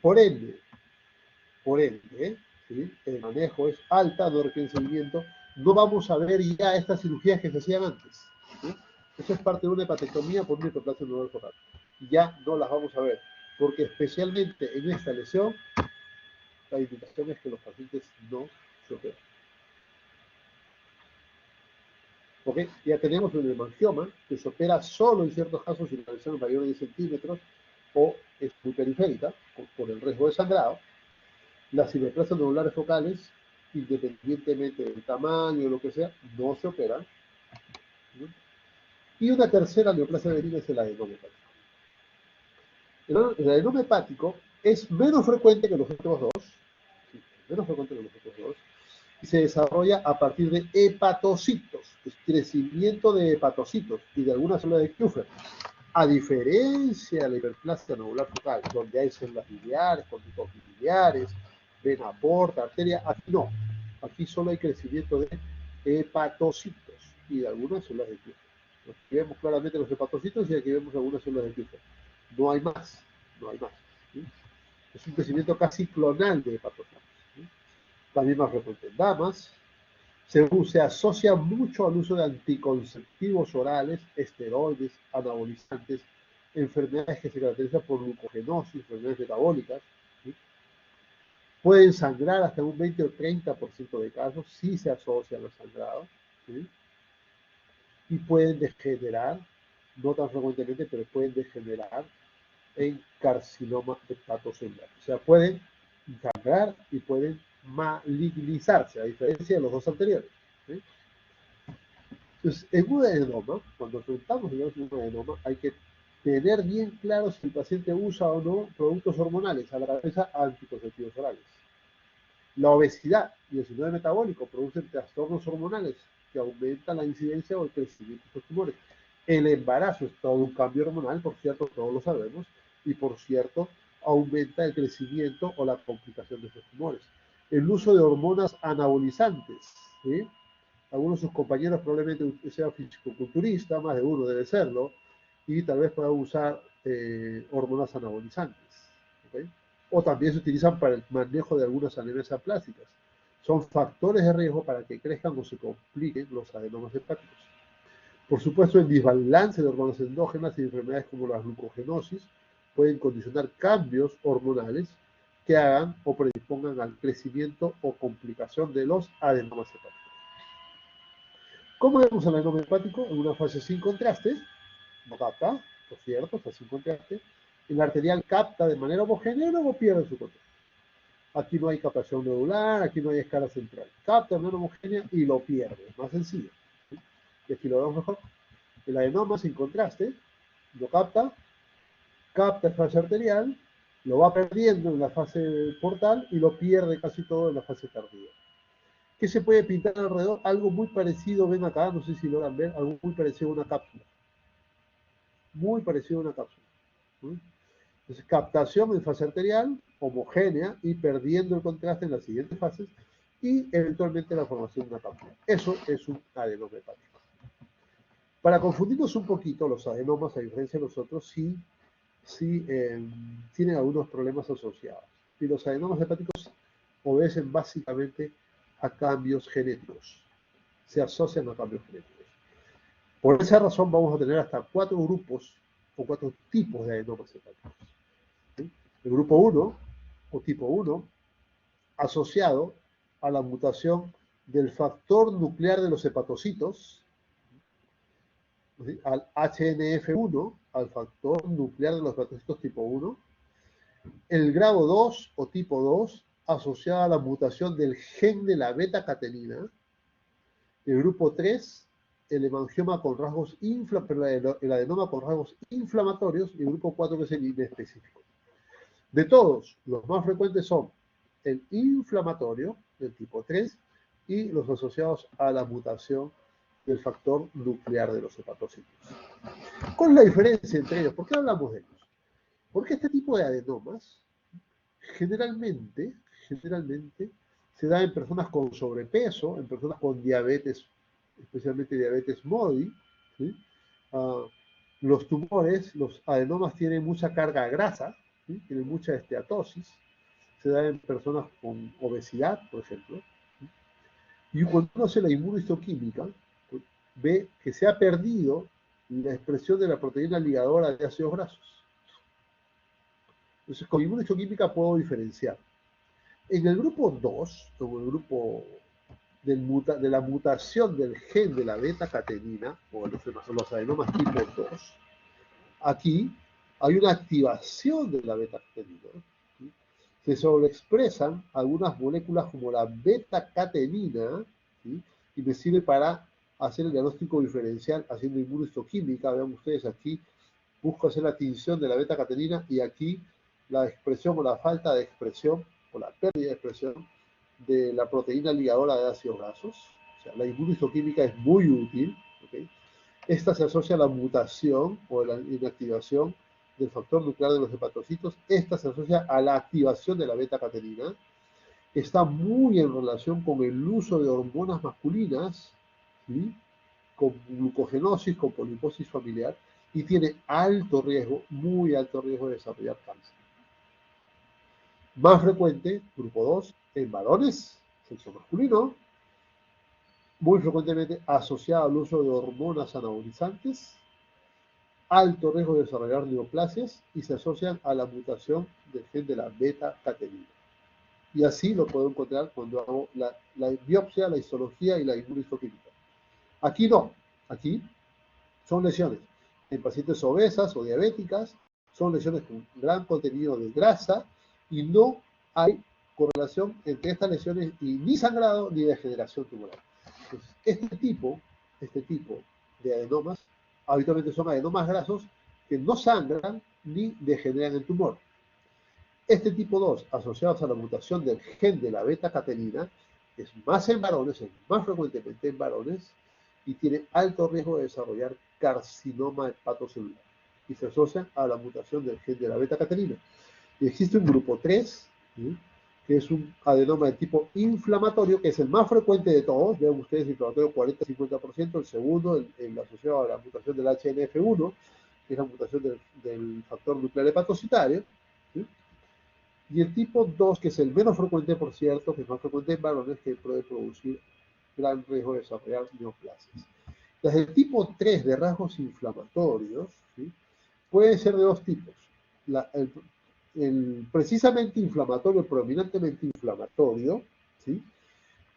¿sí? El manejo es alta, no requiere seguimiento. No vamos a ver ya estas cirugías que se hacían antes, ¿sí? Eso es parte de una hepatectomía por una hiperplasia nodular focal. Ya no las vamos a ver, porque especialmente en esta lesión, la indicación es que los pacientes no se operan. ¿Ok? Ya tenemos un hemangioma que se opera solo en ciertos casos si la lesión es mayor de 10 centímetros o es muy periférica, por el riesgo de sangrado. Las hiperplasias nodulares focales, independientemente del tamaño o lo que sea, no se operan. ¿Sí? Y una tercera neoplasia benigna es el adenoma hepático. El adenoma hepático es menos frecuente que los otros dos, ¿sí? Menos frecuente que los otros dos, y se desarrolla a partir de hepatocitos, es crecimiento de hepatocitos y de algunas células de Kupffer. A diferencia de la hiperplasia nodular focal, donde hay células biliares, conductos biliares, vena porta, arteria, aquí no. Aquí solo hay crecimiento de hepatocitos y de algunas células de Kupffer. Aquí vemos claramente los hepatocitos y aquí vemos algunas células de Kupffer. No hay más, no hay más. ¿Sí? Es un crecimiento casi clonal de hepatocitos. ¿Sí? También más frecuente en damas. Se asocia mucho al uso de anticonceptivos orales, esteroides, anabolizantes, enfermedades que se caracterizan por glucogenosis, enfermedades metabólicas. ¿Sí? Pueden sangrar hasta un 20 o 30% de casos, sí se asocian al sangrado. ¿Sí? Y pueden degenerar, no tan frecuentemente, pero pueden degenerar en carcinoma hepatocelular. O sea, pueden sangrar y pueden malignizarse, a diferencia de los dos anteriores. ¿Sí? Entonces, en un adenoma, cuando enfrentamos un adenoma, hay que tener bien claro si el paciente usa o no productos hormonales, a la cabeza anticonceptivos orales. La obesidad y el síndrome metabólico producen trastornos hormonales que aumentan la incidencia o el crecimiento de estos tumores. El embarazo es todo un cambio hormonal, por cierto, todos lo sabemos, y por cierto, aumenta el crecimiento o la complicación de estos tumores. El uso de hormonas anabolizantes, ¿sí? Algunos de sus compañeros probablemente sea fisicoculturista, más de uno debe serlo, y tal vez pueda usar hormonas anabolizantes. ¿Okay? O también se utilizan para el manejo de algunas anemias aplásicas. Son factores de riesgo para que crezcan o se compliquen los adenomas hepáticos. Por supuesto, el desbalance de hormonas endógenas y enfermedades como la glucogenosis pueden condicionar cambios hormonales que hagan o predispongan al crecimiento o complicación de los adenomas hepáticos. ¿Cómo vemos el adenoma hepático? En una fase sin contraste, no capta, por cierto, fase sin contraste. El arterial capta de manera homogénea y luego pierde su control. Aquí no hay captación nodular, aquí no hay escala central. Capta de manera homogénea y lo pierde. Es más sencillo. ¿Sí? Y aquí lo vemos mejor. El adenoma sin contraste lo capta en fase arterial, lo va perdiendo en la fase portal y lo pierde casi todo en la fase tardía. ¿Qué se puede pintar alrededor? Algo muy parecido, ven acá, no sé si logran ver, algo muy parecido a una cápsula. Muy parecido a una cápsula. ¿Sí? Entonces, captación en fase arterial, homogénea y perdiendo el contraste en las siguientes fases y eventualmente la formación de una cápsula. Eso es un adenoma hepático. Para confundirnos un poquito, los adenomas, a diferencia de los otros, sí tienen algunos problemas asociados. Y los adenomas hepáticos obedecen básicamente a cambios genéticos. Se asocian a cambios genéticos. Por esa razón vamos a tener hasta 4 grupos o 4 tipos de adenomas hepáticos. ¿Sí? El grupo 1 o tipo 1 asociado a la mutación del factor nuclear de los hepatocitos, ¿sí? Al HNF1, al factor nuclear de los hepatocitos tipo 1. El grado 2 o tipo 2 asociado a la mutación del gen de la beta-catenina. El grupo 3, el hemangioma con rasgos el adenoma con rasgos inflamatorios, y el grupo 4, que es el inespecífico. De todos, los más frecuentes son el inflamatorio, del tipo 3, y los asociados a la mutación del factor nuclear de los hepatocitos. ¿Cuál es la diferencia entre ellos? ¿Por qué hablamos de ellos? Porque este tipo de adenomas generalmente se da en personas con sobrepeso, en personas con diabetes, especialmente diabetes MODY. ¿Sí? Los tumores, los adenomas tienen mucha carga grasa, ¿sí? Tienen mucha esteatosis, se da en personas con obesidad, por ejemplo. ¿Sí? Y cuando uno hace la inmunohistoquímica, pues, ve que se ha perdido la expresión de la proteína ligadora de ácidos grasos. Entonces, con inmunohistoquímica puedo diferenciar. En el grupo 2, o el grupo de la mutación del gen de la beta-catenina, o los adenomas tipo 2, aquí hay una activación de la beta-catenina. ¿Sí? Se sobreexpresan algunas moléculas como la beta-catenina, ¿sí? Y me sirve para hacer el diagnóstico diferencial haciendo inmunohistoquímica. Vean ustedes aquí, busco hacer la tinción de la beta-catenina y aquí la expresión o la falta de expresión o la pérdida de expresión de la proteína ligadora de ácidos grasos. O sea, la inmunohistoquímica es muy útil. ¿Okay? Esta se asocia a la mutación o la inactivación del factor nuclear de los hepatocitos. Esta se asocia a la activación de la beta-catenina. Está muy en relación con el uso de hormonas masculinas, ¿sí? con glucogenosis, con poliposis familiar, y tiene alto riesgo, muy alto riesgo de desarrollar cáncer. Más frecuente, grupo 2, en varones, sexo masculino, muy frecuentemente asociado al uso de hormonas anabolizantes, alto riesgo de desarrollar neoplasias y se asocian a la mutación del gen de la beta-catenina. Y así lo puedo encontrar cuando hago la biopsia, la histología y la inmunohistoquímica. Aquí no, aquí son lesiones en pacientes obesas o diabéticas, son lesiones con gran contenido de grasa y no hay correlación entre estas lesiones y ni sangrado ni degeneración tumoral. Entonces, este tipo de adenomas habitualmente son adenomas grasos que no sangran ni degeneran el tumor. Este tipo 2, asociados a la mutación del gen de la beta-catenina, es más en varones, es más frecuentemente en varones, y tiene alto riesgo de desarrollar carcinoma hepatocelular. Y se asocian a la mutación del gen de la beta-catenina. Y existe un grupo 3, ¿sí?, que es un adenoma de tipo inflamatorio, que es el más frecuente de todos. Vean ustedes, inflamatorio 40-50%, el segundo, el asociado a la mutación del HNF1, que es la mutación del factor nuclear hepatocitario, ¿sí? Y el tipo 2, que es el menos frecuente, por cierto, que es más frecuente en varones, que puede producir gran riesgo de desarrollar neoplasias. Las del tipo 3 de rasgos inflamatorios, ¿sí?, pueden ser de dos tipos. El precisamente inflamatorio, prominentemente inflamatorio, ¿sí?,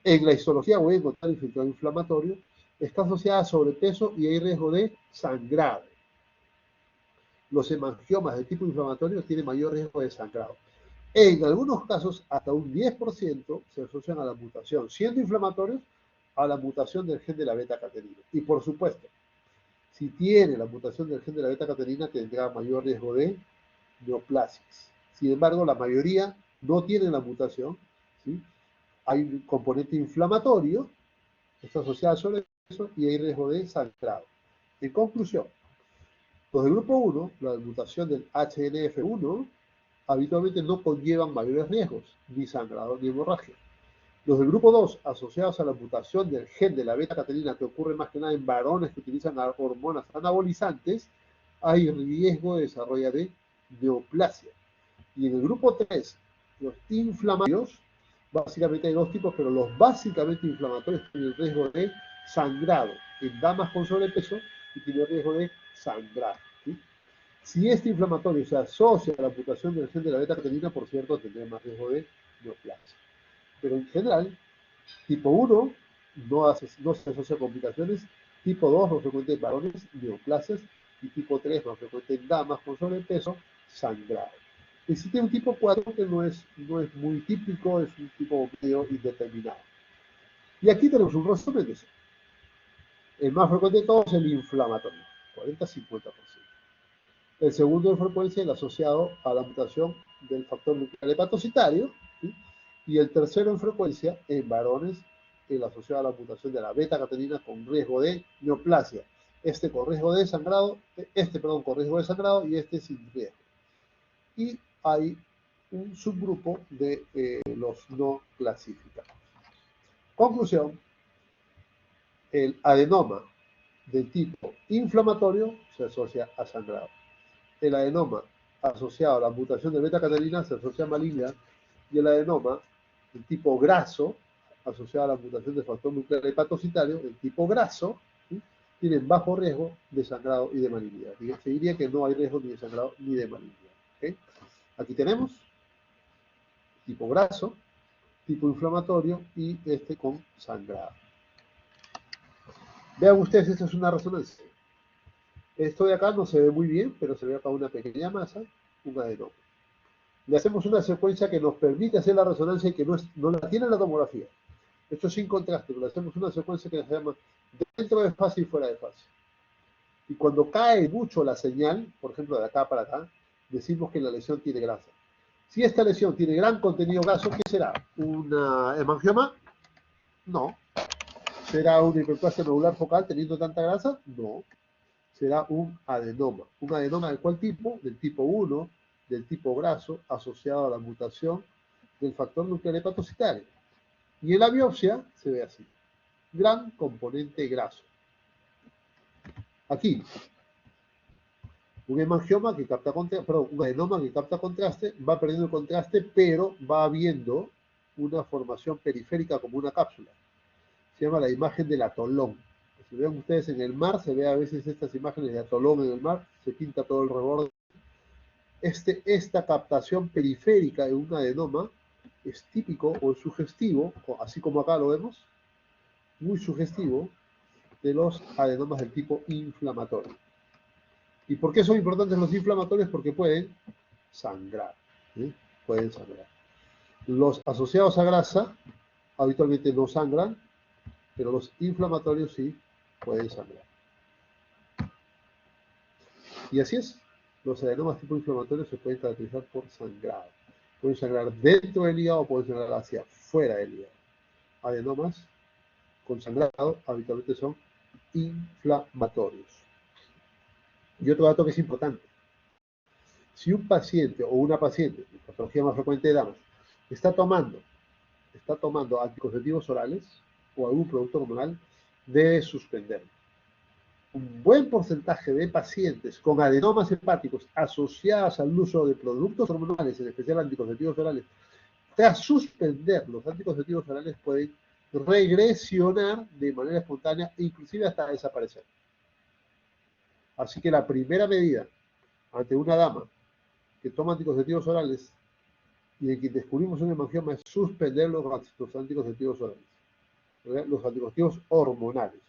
en la histología voy a encontrar infiltrado inflamatorio, está asociada a sobrepeso y hay riesgo de sangrado. Los hemangiomas de tipo inflamatorio tienen mayor riesgo de sangrado. En algunos casos, hasta un 10% se asocian a la mutación, siendo inflamatorios, a la mutación del gen de la beta-catenina. Y por supuesto, si tiene la mutación del gen de la beta-catenina, tendrá mayor riesgo de neoplasias. Sin embargo, la mayoría no tienen la mutación, ¿sí? Hay un componente inflamatorio, está asociado a sobrepeso y hay riesgo de sangrado. En conclusión, los del grupo 1, la mutación del HNF1, habitualmente no conllevan mayores riesgos, ni sangrado ni hemorragia. Los del grupo 2, asociados a la mutación del gen de la beta-catenina, que ocurre más que nada en varones que utilizan hormonas anabolizantes, hay riesgo de desarrollo de neoplasia. Y en el grupo 3, los inflamatorios, básicamente hay dos tipos, pero los básicamente inflamatorios tienen riesgo de sangrado en damas con sobrepeso y tienen riesgo de sangrar, ¿sí? Si este inflamatorio se asocia a la mutación del gen de la beta-catenina, por cierto, tendrá más riesgo de neoplasia. Pero en general, tipo 1 no se asocia a complicaciones, tipo 2 más frecuente en varones, neoplasias, y tipo 3 más frecuente en damas con sobrepeso, sangrado. Existe un tipo 4 que no es muy típico, es un tipo medio indeterminado. Y aquí tenemos un resumen de eso. El más frecuente de todos es el inflamatorio, 40-50%. El segundo en frecuencia, el asociado a la mutación del factor nuclear hepatocitario, ¿sí? Y el tercero en frecuencia, en varones, el asociado a la mutación de la beta-catenina con riesgo de neoplasia. Este con riesgo de sangrado, con riesgo de sangrado y este sin riesgo. Y hay un subgrupo de los no clasificados. Conclusión, el adenoma del tipo inflamatorio se asocia a sangrado. El adenoma asociado a la mutación de beta-catenina se asocia a malignidad, y el adenoma del tipo graso, asociado a la mutación del factor nuclear hepatocitario, del tipo graso, ¿sí?, tienen bajo riesgo de sangrado y de malignidad. Y se diría que no hay riesgo ni de sangrado ni de malignidad. ¿Okay? Aquí tenemos tipo graso, tipo inflamatorio y este con sangrado. Vean ustedes, esta es una resonancia. Esto de acá no se ve muy bien, pero se ve acá una pequeña masa, un adenoma. Le hacemos una secuencia que nos permite hacer la resonancia y que no la tiene la tomografía. Esto sin contraste, pero le hacemos una secuencia que se llama dentro de fase y fuera de fase. Y cuando cae mucho la señal, por ejemplo de acá para acá, decimos que la lesión tiene grasa. Si esta lesión tiene gran contenido graso, ¿qué será? ¿Una hemangioma? No. ¿Será una hiperplasia nodular focal teniendo tanta grasa? No. Será un adenoma. ¿Un adenoma de cuál tipo? Del tipo 1, del tipo graso, asociado a la mutación del factor nuclear hepatocitario. Y en la biopsia se ve así. Gran componente graso. Aquí, un hemangioma que capta contraste, perdón, un adenoma que capta contraste, va perdiendo el contraste, pero va habiendo una formación periférica como una cápsula. Se llama la imagen del atolón. Si ven ustedes en el mar, se ve a veces estas imágenes de atolón en el mar, se pinta todo el reborde. Esta captación periférica de un adenoma es típico o es sugestivo, así como acá lo vemos, muy sugestivo de los adenomas del tipo inflamatorio. ¿Y por qué son importantes los inflamatorios? Porque pueden sangrar. ¿Sí? Pueden sangrar. Los asociados a grasa habitualmente no sangran, pero los inflamatorios sí pueden sangrar. Y así es. Los adenomas tipo inflamatorios se pueden caracterizar por sangrado. Pueden sangrar dentro del hígado o pueden sangrar hacia fuera del hígado. Adenomas con sangrado habitualmente son inflamatorios. Y otro dato que es importante. Si un paciente o una paciente, la patología más frecuente de damas, está tomando anticonceptivos orales o algún producto hormonal, debe suspenderlo. Un buen porcentaje de pacientes con adenomas hepáticos asociados al uso de productos hormonales, en especial anticonceptivos orales, tras suspender los anticonceptivos orales pueden regresionar de manera espontánea e inclusive hasta desaparecer. Así que la primera medida ante una dama que toma anticonceptivos orales y en quien descubrimos un hemangioma es suspender los anticonceptivos orales, ¿verdad? Los anticonceptivos hormonales,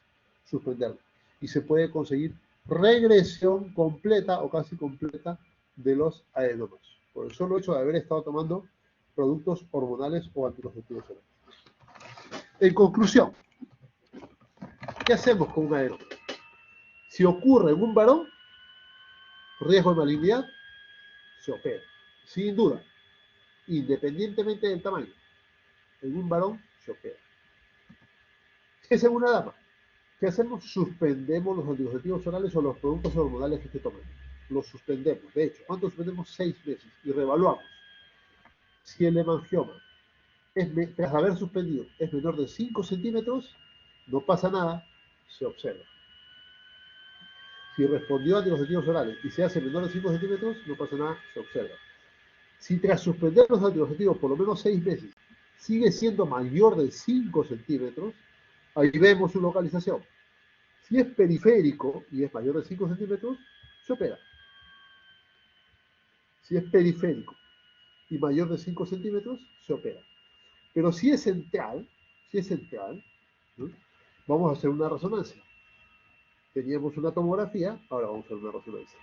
suspenderlos. Y se puede conseguir regresión completa o casi completa de los adenomas, por el solo hecho de haber estado tomando productos hormonales o anticonceptivos orales. En conclusión, ¿qué hacemos con un adenoma? Si ocurre en un varón, riesgo de malignidad, se opera, sin duda, independientemente del tamaño. En un varón se opera. Si es en una dama, ¿qué hacemos? Suspendemos los anticonceptivos orales o los productos hormonales que esté tomando. Los suspendemos. De hecho, ¿cuánto suspendemos? 6 meses. Y reevaluamos. Si el hemangioma, tras haber suspendido, es menor de 5 centímetros, no pasa nada, se observa. Si respondió a anticonceptivos orales y se hace menor de 5 centímetros, no pasa nada, se observa. Si tras suspender los anticonceptivos por lo menos 6 meses sigue siendo mayor de 5 centímetros, ahí vemos su localización. Si es periférico y es mayor de 5 centímetros, se opera. Si es periférico y mayor de 5 centímetros, se opera. Pero si es central, ¿no? Vamos a hacer una resonancia. Teníamos una tomografía, ahora vamos a hacer una resonancia.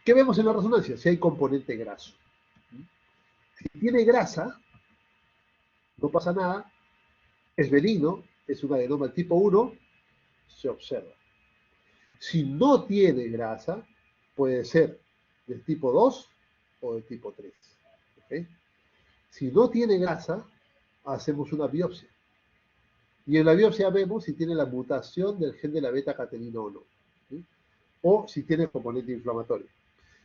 ¿Qué vemos en la resonancia? Si hay componente graso. Si tiene grasa, no pasa nada, es benigno, es un adenoma tipo 1, se observa. Si no tiene grasa, puede ser del tipo 2 o del tipo 3. ¿Okay? Si no tiene grasa, hacemos una biopsia. Y en la biopsia vemos si tiene la mutación del gen de la beta-catenina o no. ¿Sí? O si tiene componente inflamatorio.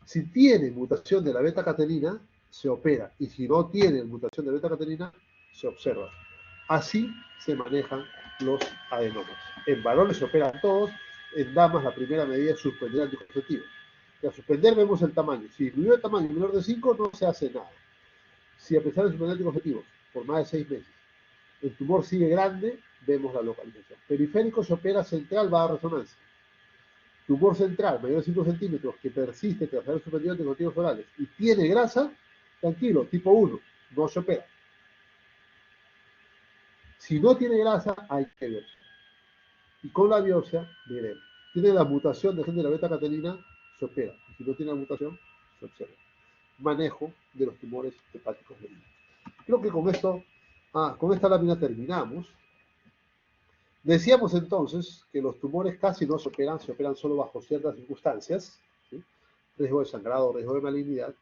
Si tiene mutación de la beta-catenina, se opera. Y si no tiene mutación de beta-catenina, se observa. Así se manejan los adenomas. En varones se operan todos, en damas la primera medida es suspender anticonceptivos. Y al suspender vemos el tamaño. Si disminuyó el tamaño menor de 5, no se hace nada. Si a pesar de suspender anticonceptivos por más de 6 meses, el tumor sigue grande, vemos la localización. Periférico se opera, central va a resonancia. Tumor central, mayor de 5 centímetros, que persiste tras haber suspendido anticonceptivos orales y tiene grasa, tranquilo, tipo 1, no se opera. Si no tiene grasa, hay que biopsia. Y con la biopsia, veremos. Tiene la mutación de gen de la beta-catenina, se opera. Y si no tiene la mutación, se observa. Manejo de los tumores hepáticos benignos. Creo que con esta lámina terminamos. Decíamos entonces que los tumores casi no se operan solo bajo ciertas circunstancias, ¿sí? Riesgo de sangrado, riesgo de malignidad.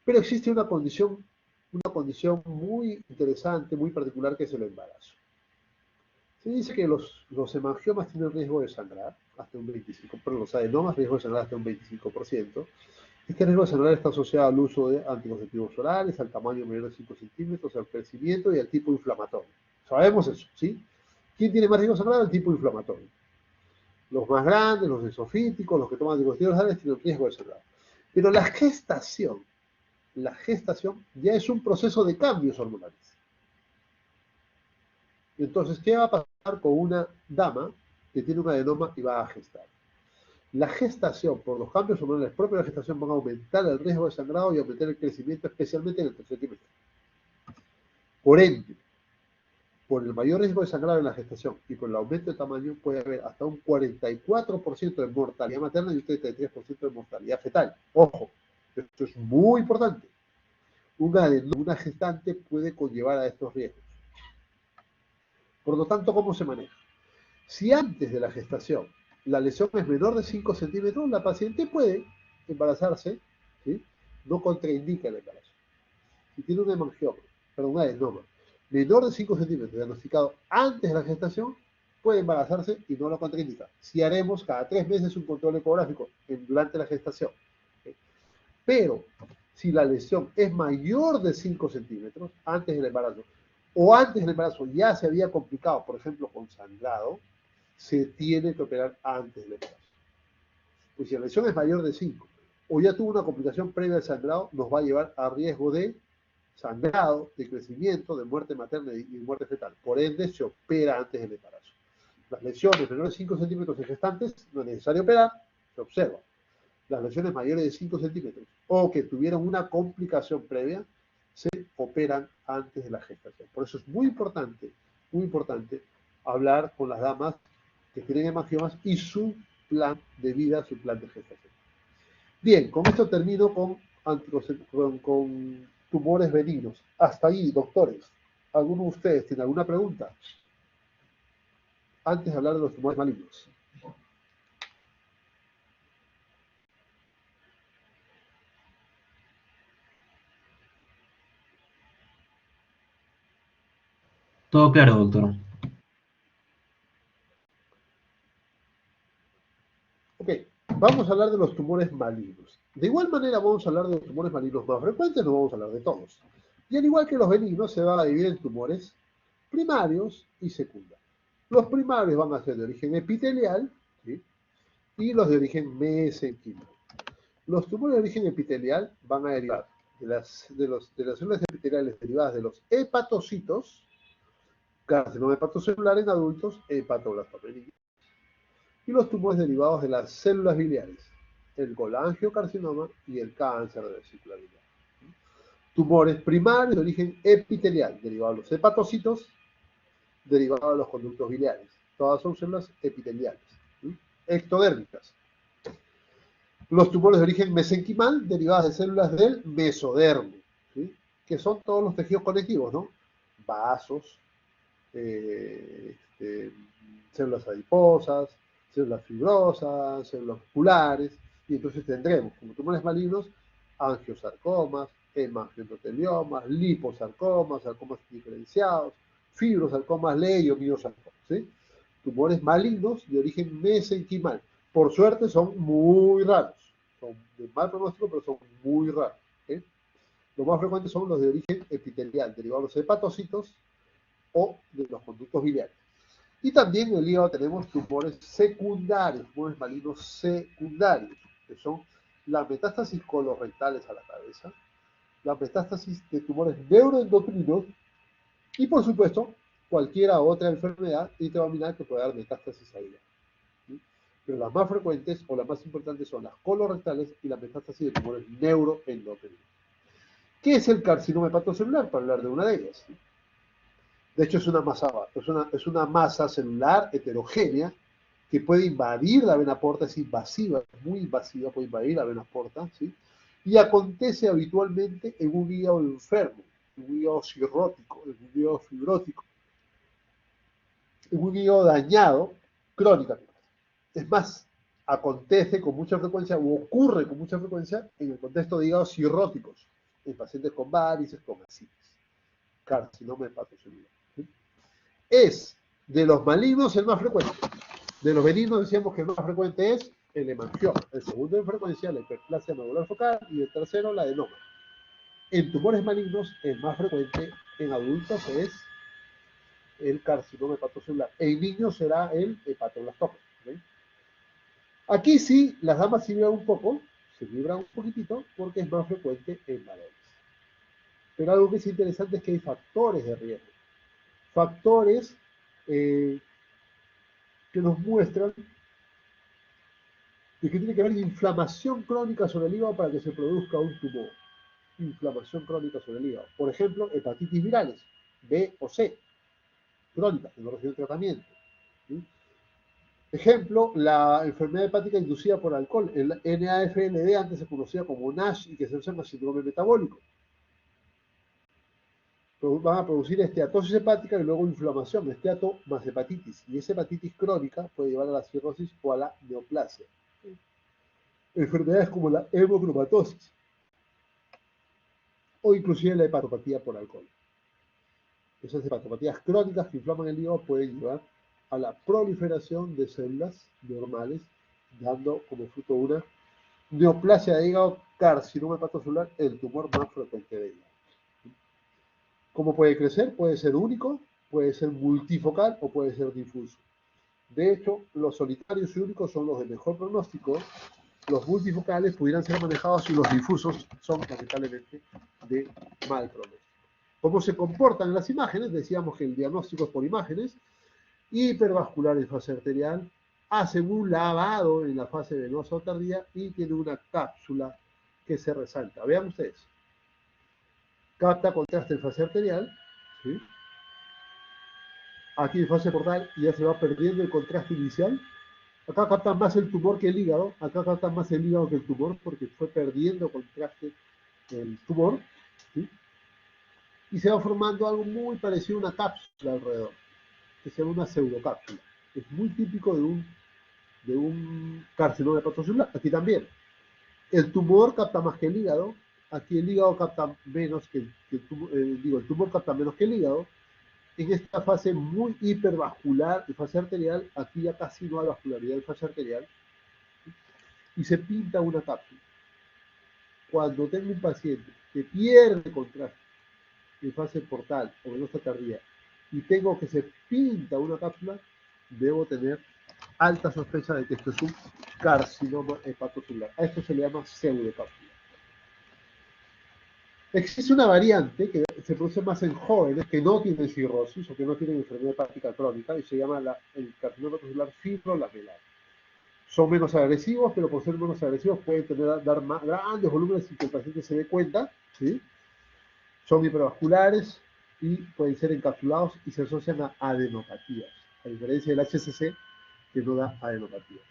Pero existe una condición muy interesante, muy particular, que es el embarazo. Se dice que los hemangiomas tienen riesgo de sangrar hasta un 25%, pero los adenomas riesgo de sangrar hasta un 25%. Este riesgo de sangrar está asociado al uso de anticonceptivos orales, al tamaño mayor de 5 centímetros, al crecimiento y al tipo inflamatorio. Sabemos eso, ¿sí? ¿Quién tiene más riesgo de sangrar? El tipo inflamatorio. Los más grandes, los esofíticos, los que toman anticonceptivos orales tienen riesgo de sangrado. Pero la gestación ya es un proceso de cambios hormonales. Entonces, ¿qué va a pasar con una dama que tiene un adenoma y va a gestar? La gestación, por los cambios hormonales propios de la gestación, van a aumentar el riesgo de sangrado y aumentar el crecimiento, especialmente en el tercer trimestre. Por ende, por el mayor riesgo de sangrado en la gestación y por el aumento de tamaño, puede haber hasta un 44% de mortalidad materna y un 33% de mortalidad fetal. Ojo, esto es muy importante. Una gestante puede conllevar a estos riesgos. Por lo tanto, ¿cómo se maneja? Si antes de la gestación la lesión es menor de 5 centímetros, la paciente puede embarazarse, ¿sí? No contraindica el embarazo. Si tiene un hemangioma, perdón, un adenoma menor de 5 centímetros diagnosticado antes de la gestación, puede embarazarse y no lo contraindica. Si haremos cada 3 meses un control ecográfico durante la gestación. ¿Sí? Pero si la lesión es mayor de 5 centímetros antes del embarazo, o antes del embarazo ya se había complicado, por ejemplo, con sangrado, se tiene que operar antes del embarazo. Pues si la lesión es mayor de 5 o ya tuvo una complicación previa al sangrado, nos va a llevar a riesgo de sangrado, de crecimiento, de muerte materna y muerte fetal. Por ende, se opera antes del embarazo. Las lesiones menores de 5 centímetros en gestantes no es necesario operar, se observa. Las lesiones mayores de 5 centímetros o que tuvieron una complicación previa, se operan antes de la gestación. Por eso es muy importante hablar con las damas que tienen hemangiomas y su plan de vida, su plan de gestación. Bien, con esto termino con tumores benignos. Hasta ahí, doctores. ¿Alguno de ustedes tiene alguna pregunta? Antes de hablar de los tumores malignos. Todo claro, doctor. Ok, vamos a hablar de los tumores malignos. De igual manera vamos a hablar de los tumores malignos más frecuentes, no vamos a hablar de todos. Y al igual que los benignos, se van a dividir en tumores primarios y secundarios. Los primarios van a ser de origen epitelial, ¿sí? Y los de origen mesenquimal. Los tumores de origen epitelial van a derivar de las células epiteliales derivadas de los hepatocitos, carcinoma hepatocelular en adultos, hepatoblastoma en niños, y los tumores derivados de las células biliares, el colangiocarcinoma y el cáncer de vesícula biliar. Tumores primarios de origen epitelial, derivados de los hepatocitos, derivados de los conductos biliares. Todas son células epiteliales, ¿sí? Ectodérmicas. Los tumores de origen mesenquimal, derivadas de células del mesodermo, ¿sí? Que son todos los tejidos conectivos, ¿no? Vasos, células adiposas, células fibrosas, células musculares, y entonces tendremos como tumores malignos angiosarcomas, hemangioendoteliomas, liposarcomas, sarcomas diferenciados, fibrosarcomas, leiomiosarcomas, ¿sí? Tumores malignos de origen mesenquimal. Por suerte son muy raros, son de mal pronóstico, pero son muy raros. ¿Sí? Los más frecuentes son los de origen epitelial, derivados de hepatocitos o de los conductos biliares. Y también en el hígado tenemos tumores secundarios, tumores malignos secundarios, que son las metástasis colorectales a la cabeza, la metástasis de tumores neuroendocrinos y, por supuesto, cualquiera otra enfermedad intraabdominal que pueda dar metástasis a ella. ¿Sí? Pero las más frecuentes o las más importantes son las colorectales y la metástasis de tumores neuroendocrinos. ¿Qué es el carcinoma hepatocelular? Para hablar de una de ellas. ¿Sí? De hecho, es una masa celular heterogénea que puede invadir la vena porta, es invasiva, es muy invasiva, puede invadir la vena porta, ¿sí? Y acontece habitualmente en un hígado enfermo, en un hígado cirrótico, en un hígado fibrótico, en un hígado dañado crónicamente. Es más, acontece con mucha frecuencia o ocurre con mucha frecuencia en el contexto de hígados cirróticos, en pacientes con varices, con ascites, carcinoma hepatocelular. ¿Sí? Es de los malignos el más frecuente. De los benignos decíamos que el más frecuente es el hemangioma. El segundo en frecuencia, la hiperplasia nodular focal, y el tercero, la adenoma. En tumores malignos, el más frecuente en adultos es el carcinoma hepatocelular. En niños será el hepatoblastoma. ¿Sí? Aquí sí, las damas se vibran un poco, se vibran un poquitito, porque es más frecuente en varones. Pero algo que es interesante es que hay factores de riesgo. Factores eh, que nos muestran de que tiene que haber inflamación crónica sobre el hígado para que se produzca un tumor. Inflamación crónica sobre el hígado. Por ejemplo, hepatitis virales, B o C, crónicas, que no reciben tratamiento. ¿Sí? Ejemplo, la enfermedad hepática inducida por alcohol, el NAFLD, antes se conocía como NASH y que se llama síndrome metabólico. Van a producir esteatosis hepática y luego inflamación, esteato más hepatitis. Y esa hepatitis crónica puede llevar a la cirrosis o a la neoplasia. Enfermedades como la hemocromatosis o inclusive la hepatopatía por alcohol. Esas hepatopatías crónicas que inflaman el hígado pueden llevar a la proliferación de células normales, dando como fruto una neoplasia de hígado, carcinoma hepatocelular, el tumor más frecuente de hígado. ¿Cómo puede crecer? Puede ser único, puede ser multifocal o puede ser difuso. De hecho, los solitarios y únicos son los de mejor pronóstico, los multifocales pudieran ser manejados y los difusos son lamentablemente de mal pronóstico. ¿Cómo se comportan las imágenes? Decíamos que el diagnóstico es por imágenes, hipervascular en fase arterial, hacen un lavado en la fase venosa o tardía y tiene una cápsula que se resalta. Vean ustedes. Capta contraste en fase arterial, ¿sí? Aquí en fase portal ya se va perdiendo el contraste inicial. Acá capta más el tumor que el hígado, acá capta más el hígado que el tumor porque fue perdiendo contraste el tumor, ¿sí? Y se va formando algo muy parecido a una cápsula alrededor, que se llama una pseudocápsula. Es muy típico de un carcinoma hepatocelular, aquí también. El tumor capta más que el hígado, aquí el hígado capta menos que el tumor, el tumor capta menos que el hígado. En esta fase muy hipervascular, en fase arterial, aquí ya casi no hay vascularidad en fase arterial, y se pinta una cápsula. Cuando tengo un paciente que pierde contraste en fase portal o venosa tardía y tengo que se pinta una cápsula, debo tener alta sospecha de que esto es un carcinoma hepatocelular. A esto se le llama pseudocápsula. Existe una variante que se produce más en jóvenes que no tienen cirrosis o que no tienen enfermedad hepática crónica y se llama el carcinoma hepatocelular fibrolamelar. Son menos agresivos, pero por ser menos agresivos pueden dar más grandes volúmenes sin que el paciente se dé cuenta, ¿sí? Son hipervasculares y pueden ser encapsulados y se asocian a adenopatías, a diferencia del HCC que no da adenopatías.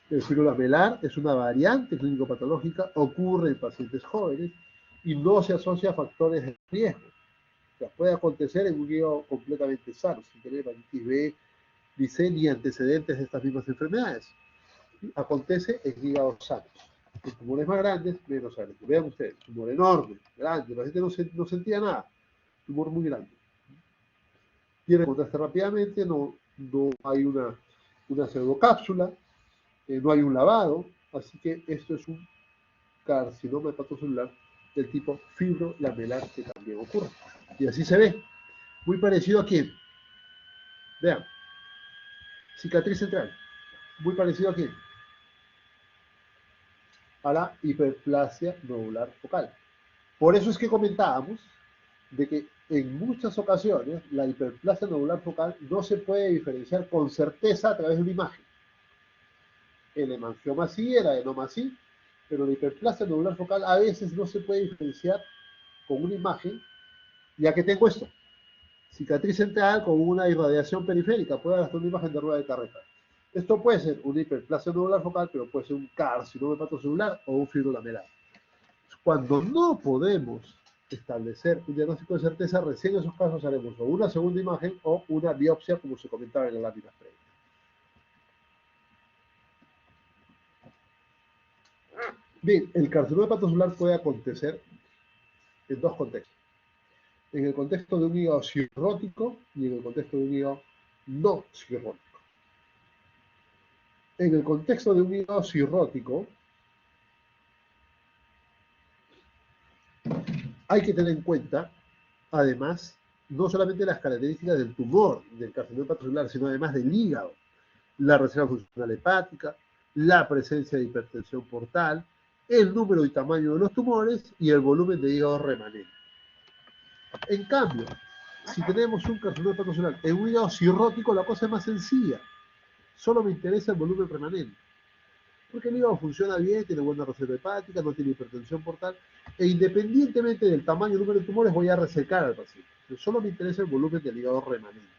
El fibrolamelar es una variante clínico-patológica, ocurre en pacientes jóvenes y no se asocia a factores de riesgo. O sea, puede acontecer en un hígado completamente sano, sin tener hepatitis B, ni C, ni antecedentes de estas mismas enfermedades. Acontece en hígados sanos. En tumores más grandes, menos agresivos. Vean ustedes, tumor enorme, grande, la gente no sentía nada, tumor muy grande. Tiene contraste rápidamente, no hay una pseudocápsula, no hay un lavado, así que esto es un carcinoma hepatocelular del tipo fibrolamelar que también ocurre. Y así se ve. Muy parecido a quién. Vean. Cicatriz central. Muy parecido a quién. A la hiperplasia nodular focal. Por eso es que comentábamos de que en muchas ocasiones la hiperplasia nodular focal no se puede diferenciar con certeza a través de una imagen. El hemangioma sí, el adenoma sí, pero la hiperplasia nodular focal a veces no se puede diferenciar con una imagen, ya que tengo esto, cicatriz central con una irradiación periférica, puede haber hasta una imagen de rueda de carreta. Esto puede ser una hiperplasia nodular focal, pero puede ser un carcinoma hepatocelular o un fibrolamelar. Cuando no podemos establecer un diagnóstico de certeza, recién en esos casos haremos o una segunda imagen o una biopsia, como se comentaba en la lámina previa. Bien, el carcinoma hepatocelular puede acontecer en dos contextos. En el contexto de un hígado cirrótico y en el contexto de un hígado no cirrótico. En el contexto de un hígado cirrótico, hay que tener en cuenta, además, no solamente las características del tumor, del carcinoma hepatocelular, sino además del hígado, la reserva funcional hepática, la presencia de hipertensión portal, el número y tamaño de los tumores y el volumen de hígado remanente. En cambio, si tenemos un carcinoma hepatocelular en un hígado cirrótico, la cosa es más sencilla. Solo me interesa el volumen remanente. Porque el hígado funciona bien, tiene buena reserva hepática, no tiene hipertensión portal, e independientemente del tamaño y número de tumores, voy a resecar al paciente. Entonces, solo me interesa el volumen del hígado remanente.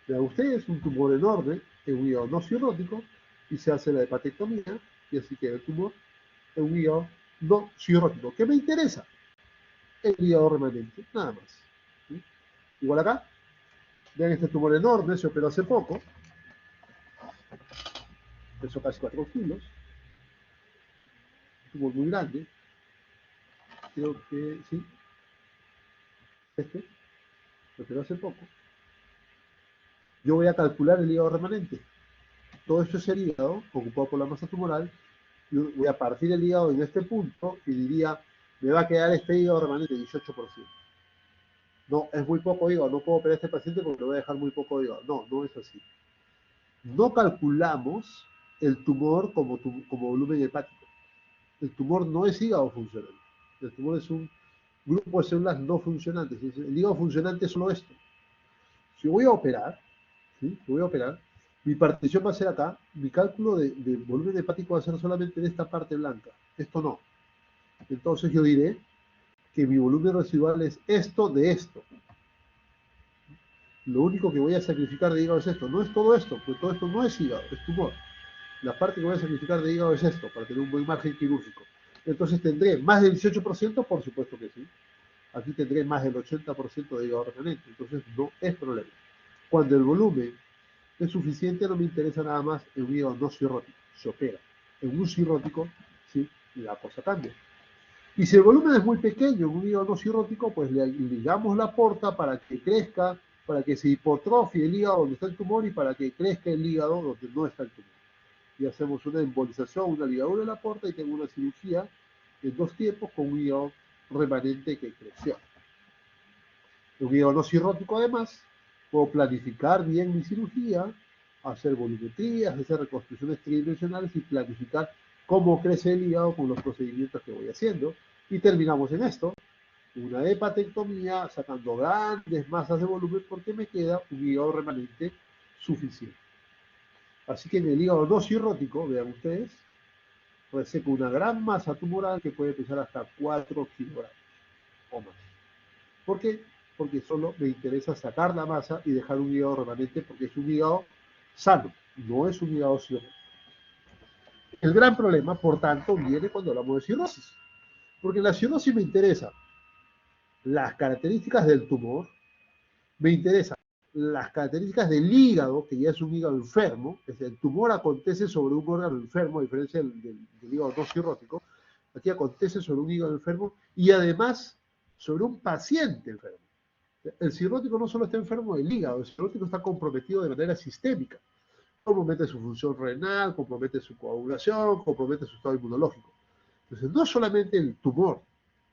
Vean ustedes, un tumor enorme en un hígado no cirrótico, y se hace la hepatectomía, y así queda el tumor en un hígado no cirrótico. ¿Qué me interesa? El hígado remanente, nada más. ¿Sí? Igual acá, vean este tumor enorme, se operó hace poco, pesó casi 4 kilos, un tumor muy grande, creo que sí, este, se operó hace poco. Yo voy a calcular el hígado remanente. Todo esto es el hígado ocupado por la masa tumoral. Yo voy a partir el hígado en este punto y diría, me va a quedar este hígado remanente 18%. No, es muy poco hígado, no puedo operar a este paciente porque le voy a dejar muy poco hígado. No, no es así. No calculamos el tumor como volumen hepático. El tumor no es hígado funcionante. El tumor es un grupo de células no funcionantes. El hígado funcionante es solo esto. Si voy a operar, ¿sí? Si voy a operar, mi partición va a ser acá, mi cálculo de volumen hepático va a ser solamente en esta parte blanca. Esto no. Entonces yo diré que mi volumen residual es esto de esto. Lo único que voy a sacrificar de hígado es esto. No es todo esto, porque todo esto no es hígado, es tumor. La parte que voy a sacrificar de hígado es esto, para tener un buen margen quirúrgico. Entonces tendré más del 18%, por supuesto que sí. Aquí tendré más del 80% de hígado remanente. Entonces no es problema. Cuando el volumen es suficiente, no me interesa nada más en un hígado no cirrótico. Se opera. En un cirrótico, sí, la cosa cambia. Y si el volumen es muy pequeño en un hígado no cirrótico, pues le ligamos la porta para que crezca, para que se hipotrofie el hígado donde está el tumor y para que crezca el hígado donde no está el tumor. Y hacemos una embolización, una ligadura de la porta y tengo una cirugía en 2 tiempos con un hígado remanente que creció. Un hígado no cirrótico además, puedo planificar bien mi cirugía, hacer volumetrías, hacer reconstrucciones tridimensionales y planificar cómo crece el hígado con los procedimientos que voy haciendo. Y terminamos en esto, una hepatectomía sacando grandes masas de volumen porque me queda un hígado remanente suficiente. Así que en el hígado no cirrótico, vean ustedes, reseco una gran masa tumoral que puede pesar hasta 4 kilogramos o más. ¿Por qué? Porque solo me interesa sacar la masa y dejar un hígado remanente porque es un hígado sano, no es un hígado cirrótico. El gran problema, por tanto, viene cuando hablamos de cirrosis. Porque en la cirrosis me interesa las características del tumor, me interesan las características del hígado, que ya es un hígado enfermo, es decir, el tumor acontece sobre un órgano enfermo, a diferencia del hígado no cirrótico, aquí acontece sobre un hígado enfermo y además sobre un paciente enfermo. El cirrótico no solo está enfermo del hígado, el cirrótico está comprometido de manera sistémica. Compromete su función renal, compromete su coagulación, compromete su estado inmunológico. Entonces, no solamente el tumor,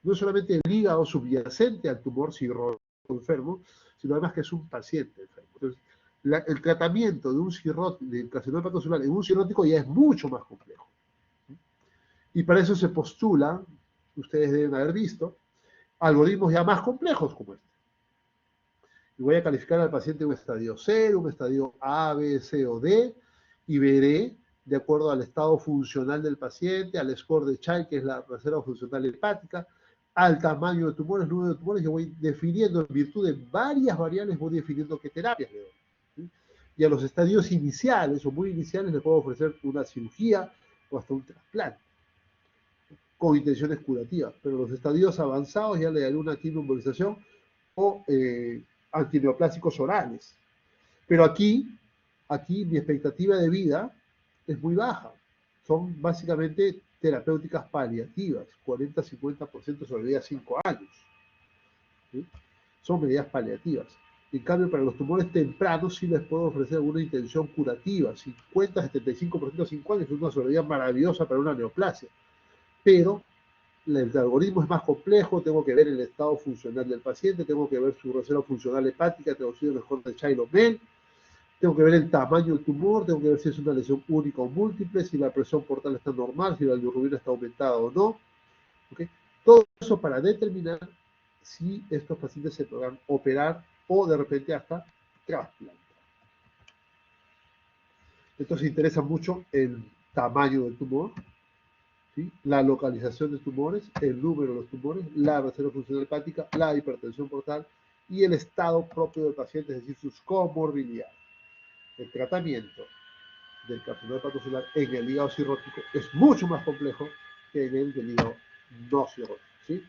no solamente el hígado subyacente al tumor cirrótico enfermo, sino además que es un paciente enfermo. Entonces, el tratamiento de un cirrótico, del carcinoma hepatocelular en un cirrótico ya es mucho más complejo. Y para eso se postula, ustedes deben haber visto, algoritmos ya más complejos como este. Y voy a calificar al paciente un estadio 0, un estadio A, B, C o D, y veré, de acuerdo al estado funcional del paciente, al score de Child, que es la reserva funcional hepática, al tamaño de tumores, número de tumores, yo voy definiendo, en virtud de varias variables, voy definiendo qué terapias le doy. ¿Sí? Y a los estadios iniciales o muy iniciales les puedo ofrecer una cirugía o hasta un trasplante con intenciones curativas, pero los estadios avanzados ya le daré una quimioembolización o antineoplásicos orales. Pero aquí mi expectativa de vida es muy baja. Son básicamente terapéuticas paliativas, 40-50% sobrevida a 5 años. ¿Sí? Son medidas paliativas. En cambio, para los tumores tempranos sí les puedo ofrecer una intención curativa, 50-75% a 5 años, es una sobrevida maravillosa para una neoplasia. Pero el algoritmo es más complejo, tengo que ver el estado funcional del paciente, tengo que ver su reserva funcional hepática, tengo que ver el score de Child-O'Mel, Tengo que ver el tamaño del tumor, tengo que ver si es una lesión única o múltiple, si la presión portal está normal, si la bilirrubina está aumentada o no. ¿Okay? Todo eso para determinar si estos pacientes se podrán operar o de repente hasta trasplantar. Entonces interesa mucho el tamaño del tumor, ¿sí? La localización de tumores, el número de los tumores, la reserva funcional hepática, la hipertensión portal y el estado propio del paciente, es decir, sus comorbilidades. El tratamiento del carcinoma hepatocelular en el hígado cirrótico es mucho más complejo que en el del hígado no cirrótico, ¿sí?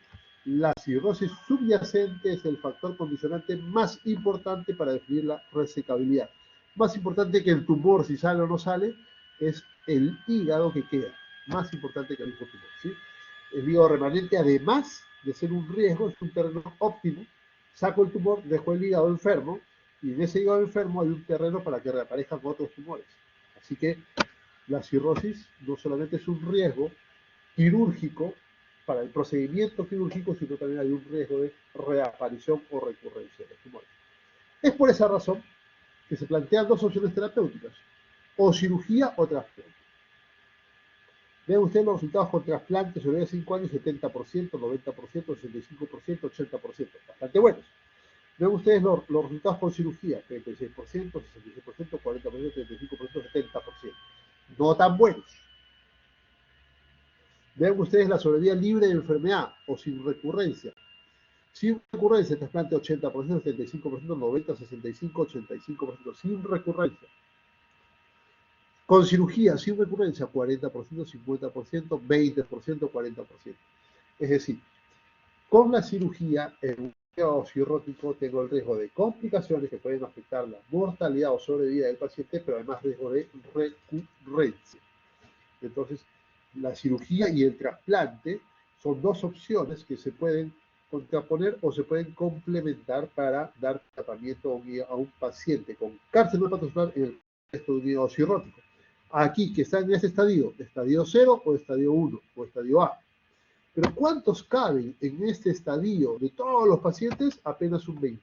La cirrosis subyacente es el factor condicionante más importante para definir la resecabilidad. Más importante que el tumor, si sale o no sale, es el hígado que queda. Más importante que el mismo tumor, ¿sí? El hígado remanente, además de ser un riesgo, es un terreno óptimo. Saco el tumor, dejo el hígado enfermo, y en ese hígado enfermo hay un terreno para que reaparezcan otros tumores. Así que la cirrosis no solamente es un riesgo quirúrgico para el procedimiento quirúrgico, sino también hay un riesgo de reaparición o recurrencia de los tumores. Es por esa razón que se plantean dos opciones terapéuticas, o cirugía o trasplante. Vean ustedes los resultados con trasplante sobre 5 años, 70%, 90%, 65%, 80%, bastante buenos. Vean ustedes los resultados con cirugía, 36%, 66%, 40%, 35%, 70%. No tan buenos. Vean ustedes la sobrevida libre de enfermedad o sin recurrencia. Sin recurrencia, trasplante 80%, 75%, 90%, 65%, 85%, sin recurrencia. Con cirugía, sin recurrencia, 40%, 50%, 20%, 40%. Es decir, con la cirugía en un hígado cirrótico tengo el riesgo de complicaciones que pueden afectar la mortalidad o sobrevida del paciente, pero además riesgo de recurrencia. Entonces, la cirugía y el trasplante son dos opciones que se pueden contraponer o se pueden complementar para dar tratamiento a un paciente con carcinoma hepatocelular en el contexto de un hígado cirrótico. Aquí, que está en ese estadio 0 o estadio 1 o estadio A. Pero ¿cuántos caben en este estadio de todos los pacientes? Apenas un 25%.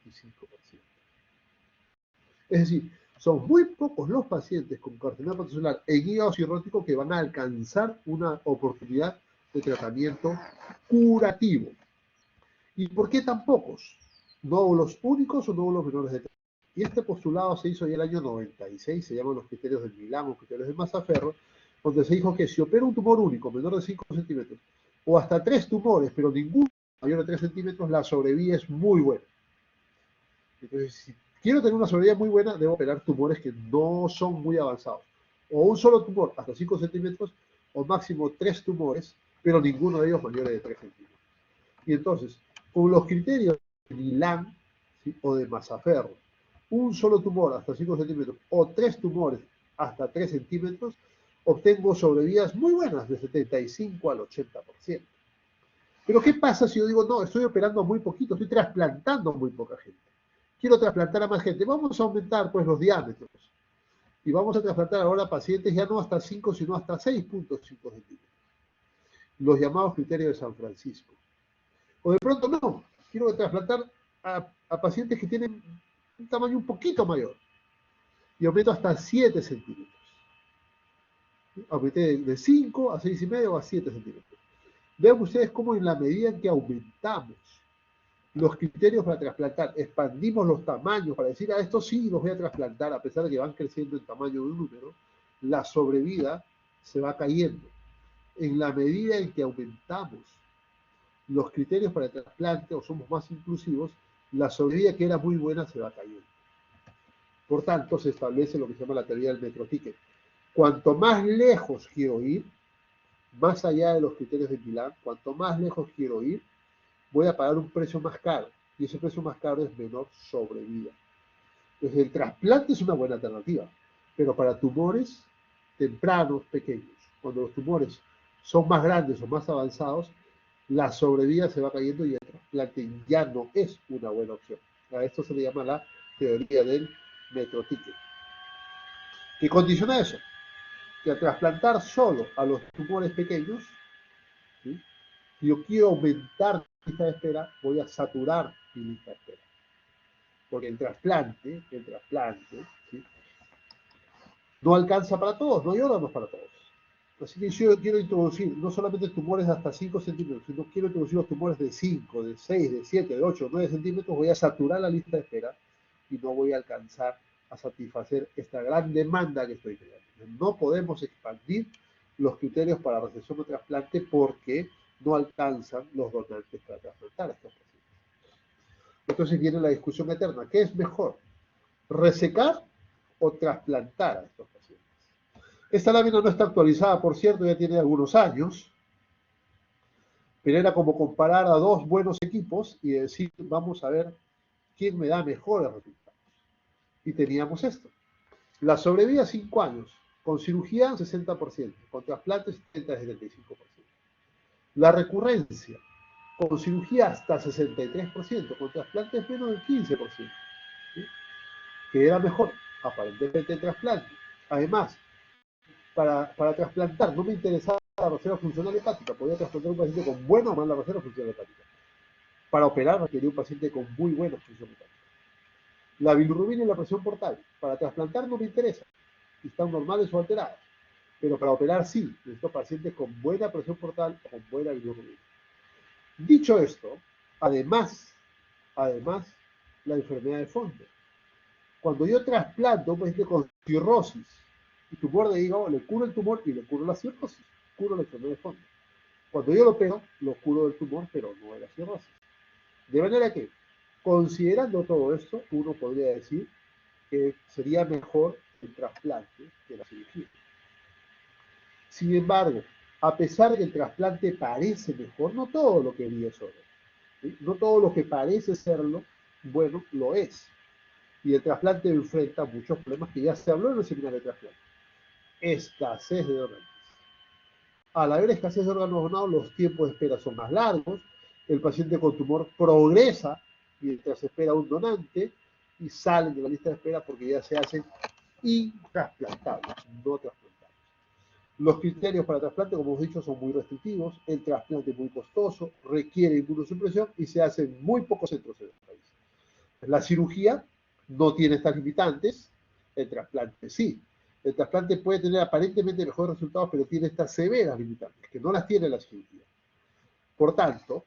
Es decir, son muy pocos los pacientes con carcinoma hepatocelular en hígado cirrótico que van a alcanzar una oportunidad de tratamiento curativo. ¿Y por qué tan pocos? Nódulos únicos o nódulos menores de 3. Y este postulado se hizo ya el año 96, se llaman los criterios de Milán o criterios de Mazzaferro, donde se dijo que si opera un tumor único menor de 5 centímetros o hasta 3 tumores, pero ninguno mayor de 3 centímetros, la sobrevida es muy buena. Entonces, si quiero tener una sobrevida muy buena, debo operar tumores que no son muy avanzados. O un solo tumor hasta 5 centímetros, o máximo 3 tumores, pero ninguno de ellos mayores de 3 centímetros. Y entonces, con los criterios de Milán, ¿sí?, o de Mazzaferro, un solo tumor hasta 5 centímetros o 3 tumores hasta 3 centímetros, obtengo sobrevidas muy buenas, de 75 al 80%. Pero ¿qué pasa si yo digo, no, estoy operando a muy poquito, estoy trasplantando a muy poca gente? Quiero trasplantar a más gente. Vamos a aumentar pues los diámetros. Y vamos a trasplantar ahora a pacientes ya no hasta 5, sino hasta 6.5 centímetros. Los llamados criterios de San Francisco. O de pronto no, quiero trasplantar a pacientes que tienen un tamaño un poquito mayor. Y aumento hasta 7 centímetros. Aumenté de 5 a 6,5 a 7 centímetros. Vean ustedes cómo en la medida en que aumentamos los criterios para trasplantar, expandimos los tamaños para decir, a estos sí los voy a trasplantar, a pesar de que van creciendo en tamaño de un número, la sobrevida se va cayendo. En la medida en que aumentamos los criterios para el trasplante o somos más inclusivos, la sobrevida que era muy buena se va cayendo. Por tanto, se establece lo que se llama la teoría del metro ticket. Cuanto más lejos quiero ir, más allá de los criterios de Milán, cuanto más lejos quiero ir, voy a pagar un precio más caro. Y ese precio más caro es menor sobrevida. Entonces, el trasplante es una buena alternativa, pero para tumores tempranos, pequeños. Cuando los tumores son más grandes o más avanzados, la sobrevida se va cayendo y el trasplante ya no es una buena opción. A esto se le llama la teoría del metro ticket. ¿Qué condiciona eso? Que al trasplantar solo a los tumores pequeños, ¿sí?, si yo quiero aumentar mi lista de espera, voy a saturar mi lista de espera. Porque el trasplante, ¿sí?, No alcanza para todos, no hay órganos para todos. Así que yo quiero introducir no solamente tumores de hasta 5 centímetros, sino quiero introducir los tumores de 5, de 6, de 7, de 8, 9 centímetros, voy a saturar la lista de espera y no voy a alcanzar a satisfacer esta gran demanda que estoy creando. No podemos expandir los criterios para recepción de trasplante porque no alcanzan los donantes para trasplantar a estos pacientes. Entonces viene la discusión eterna. ¿Qué es mejor? ¿Resecar o trasplantar a estos pacientes? Esta lámina no está actualizada, por cierto, ya tiene algunos años, pero era como comparar a dos buenos equipos y decir, vamos a ver quién me da mejores resultados. Y teníamos esto. La sobrevida 5 años, con cirugía 60%, con trasplantes 70-75%. La recurrencia, con cirugía hasta 63%, con trasplantes menos del 15%. ¿Sí? Que era mejor, aparentemente, el trasplante. Además, para trasplantar no me interesaba la reserva funcional hepática, podía trasplantar un paciente con buena o mala reserva funcional hepática. Para operar requería un paciente con muy buena función hepática. La bilirrubina y la presión portal, para trasplantar no me interesa, si están normales o alteradas, pero para operar sí, necesito pacientes con buena presión portal o con buena bilirrubina. Dicho esto, además, la enfermedad de fondo. Cuando yo trasplanto a un paciente con cirrosis y tumor de hígado, le curo el tumor y le curo la cirrosis, curo la enfermedad de fondo. Cuando yo lo opero, lo curo del tumor, pero no de la cirrosis. De manera que, considerando todo esto, uno podría decir que sería mejor el trasplante que la cirugía. Sin embargo, a pesar de que el trasplante parece mejor, no todo lo que vi es oro. ¿Sí? No todo lo que parece serlo, bueno, lo es. Y el trasplante enfrenta muchos problemas que ya se habló en el seminario de trasplante. Escasez de órganos. Al haber escasez de órganos donados, los tiempos de espera son más largos, el paciente con tumor progresa mientras espera un donante y salen de la lista de espera porque ya se hacen intrasplantables, no trasplantables. Los criterios para trasplante, como hemos dicho, son muy restrictivos, el trasplante es muy costoso, requiere inmunosupresión y se hace en muy pocos centros en el país. La cirugía no tiene estas limitantes, el trasplante sí. El trasplante puede tener aparentemente mejores resultados, pero tiene estas severas limitantes, que no las tiene la cirugía. Por tanto,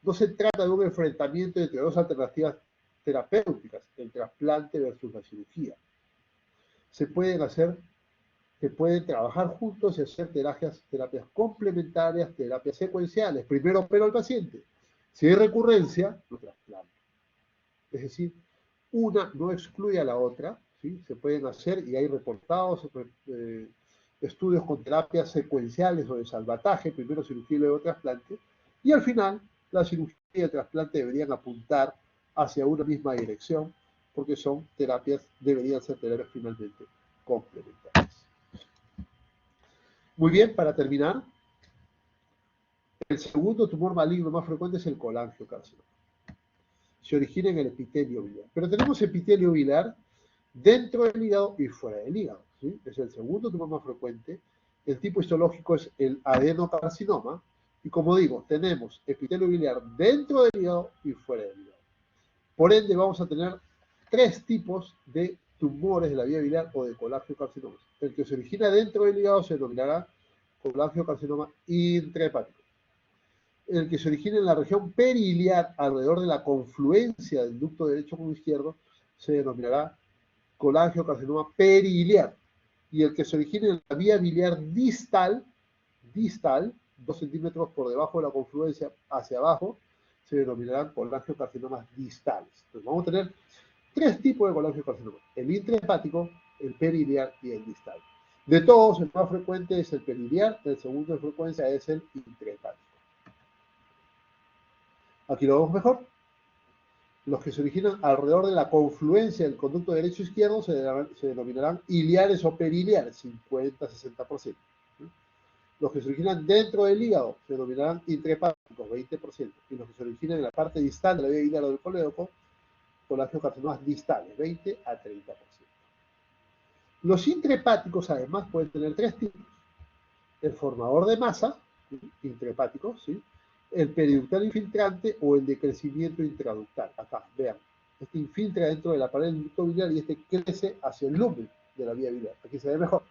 no se trata de un enfrentamiento entre dos alternativas terapéuticas, el trasplante versus la cirugía. Se pueden trabajar juntos y hacer terapias complementarias, terapias secuenciales. Primero opero al paciente. Si hay recurrencia, lo trasplanto. Es decir, una no excluye a la otra, ¿sí? Se pueden hacer y hay reportados estudios con terapias secuenciales o de salvataje, primero cirugía y luego trasplante, y al final la cirugía y el trasplante deberían apuntar hacia una misma dirección, porque deberían ser terapias finalmente complementarias. Muy bien, para terminar, el segundo tumor maligno más frecuente es el colangiocarcinoma. Se origina en el epitelio biliar. Pero tenemos epitelio biliar dentro del hígado y fuera del hígado. ¿Sí? Es el segundo tumor más frecuente. El tipo histológico es el adenocarcinoma. Y como digo, tenemos epitelio biliar dentro del hígado y fuera del hígado. Por ende, vamos a tener tres tipos de tumores de la vía biliar o de colangiocarcinomas. El que se origina dentro del hígado se denominará colangiocarcinoma intrahepático. El que se origina en la región periliar alrededor de la confluencia del ducto derecho con izquierdo se denominará colangiocarcinoma periliar. Y el que se origina en la vía biliar distal, 2 centímetros por debajo de la confluencia hacia abajo, se denominarán colangiocarcinomas distales. Entonces vamos a tener tres tipos de colangiocarcinoma: el intrahepático, el periliar y el distal. De todos, el más frecuente es el periliar, el segundo de frecuencia es el intrahepático. Aquí lo vemos mejor. Los que se originan alrededor de la confluencia del conducto derecho-izquierdo se denominarán iliares o periliares, 50-60%. Los que se originan dentro del hígado se denominarán intrahepáticos, 20%. Y los que se originan en la parte distal de la vía biliar o del colédoco, colangiocarcinomas distales, 20-30%. Los intrahepáticos, además, pueden tener tres tipos: el formador de masa, intrahepático, ¿sí?, el periductal infiltrante o el de crecimiento intraductal. Acá, vean, este infiltra dentro de la pared del ducto biliar y este crece hacia el lumen. de la vía biliar. Aquí se ve mejor.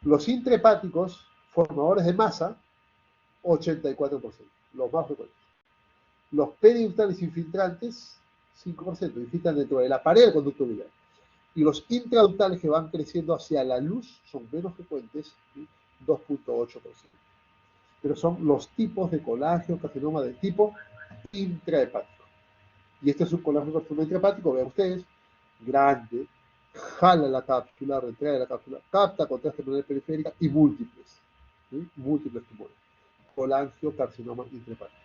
Los intrahepáticos, formadores de masa, 84%, los más frecuentes. Los periductales infiltrantes, 5%, infiltran dentro de la pared del conducto biliar. Y los intraductales que van creciendo hacia la luz son menos frecuentes, 2.8%. Pero son los tipos de colangiocarcinoma de tipo intrahepático. Y este es un colangiocarcinoma intrahepático, vean ustedes, grande, jala la cápsula, retrae la cápsula, capta contraste renal periférica y múltiples, ¿sí? Múltiples tumores. Colangiocarcinoma intrahepático.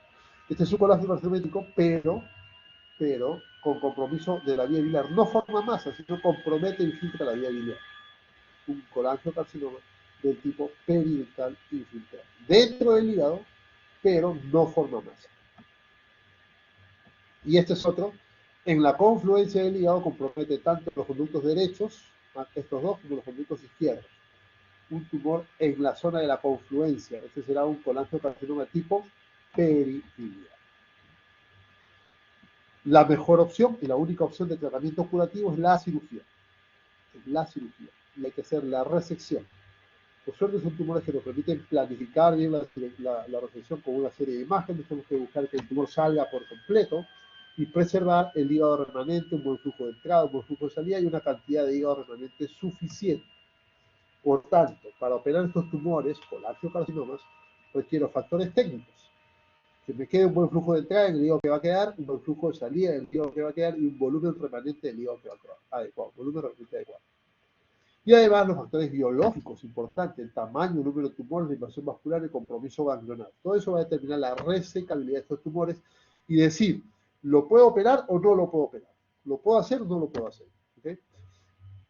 Este es un colangiocarcinoma, pero con compromiso de la vía biliar. No forma masa, sino compromete y infiltra la vía biliar. Un colangiocarcinoma del tipo periductal infiltrado. Dentro del hígado, pero no forma masa. Y este es otro. En la confluencia del hígado compromete tanto los conductos derechos, estos dos, como los conductos izquierdos. Un tumor en la zona de la confluencia. Este será un colangiocarcinoma tipo perifiliar. La mejor opción y la única opción de tratamiento curativo es la cirugía. La cirugía. Y hay que hacer la resección. Por suerte son tumores que nos permiten planificar bien la resección con una serie de imágenes. Tenemos que buscar que el tumor salga por completo y preservar el hígado remanente, un buen flujo de entrada, un buen flujo de salida y una cantidad de hígado remanente suficiente. Por tanto, para operar estos tumores, colangiocarcinomas, requiero factores técnicos. Que me quede un buen flujo de entrada en el hígado que va a quedar, un buen flujo de salida en el hígado que va a quedar y un volumen remanente del hígado que va a quedar adecuado, volumen remanente adecuado. Y además los factores biológicos importantes, el tamaño, el número de tumores, la invasión vascular, el compromiso ganglionar. Todo eso va a determinar la resecabilidad de estos tumores y decir, ¿lo puedo operar o no lo puedo operar? ¿Lo puedo hacer o no lo puedo hacer? ¿Okay?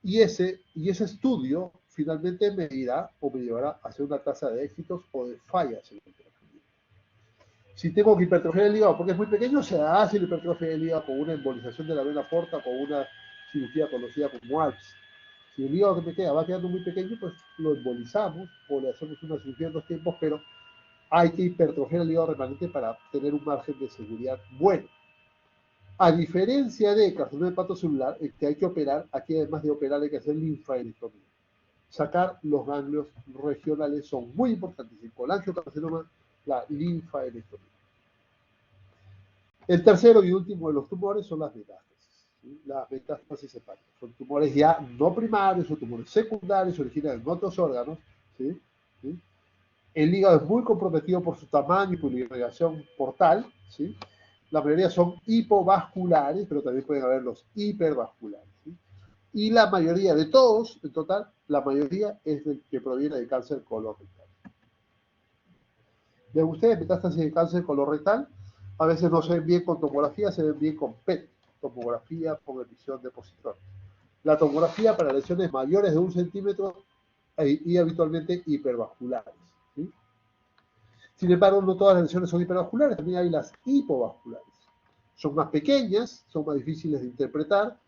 Y ese estudio finalmente me dirá o me llevará a hacer una tasa de éxitos o de fallas en el tratamiento. Si tengo que hipertrofiar el hígado porque es muy pequeño, se hace la hipertrofia del hígado con una embolización de la vena porta, con una cirugía conocida como ALPS. Si el hígado que me queda va quedando muy pequeño, pues lo embolizamos o le hacemos una cirugía en 2 tiempos, pero hay que hipertrofiar el hígado remanente para tener un margen de seguridad bueno. A diferencia de carcinoma hepatocelular, el que hay que operar, aquí además de operar hay que hacer linfadenectomía. Sacar los ganglios regionales son muy importantes. En colangiocarcinoma, la linfadenectomía. El tercero y último de los tumores son las metástasis. ¿Sí? Las metástasis hepáticas. Son tumores ya no primarios, son tumores secundarios, se originan en otros órganos. ¿Sí? ¿Sí? El hígado es muy comprometido por su tamaño y por la irrigación portal. ¿Sí? La mayoría son hipovasculares, pero también pueden haber los hipervasculares. ¿Sí? Y la mayoría de todos, en total, la mayoría es del que proviene de cáncer colorectal. ¿De ustedes metástasis de cáncer colorectal? A veces no se ven bien con tomografía, se ven bien con PET, tomografía con emisión de positrones. La tomografía para lesiones mayores de 1 centímetro y habitualmente hipervasculares. ¿Sí? Sin embargo, no todas las lesiones son hipervasculares, también hay las hipovasculares. Son más pequeñas, son más difíciles de interpretar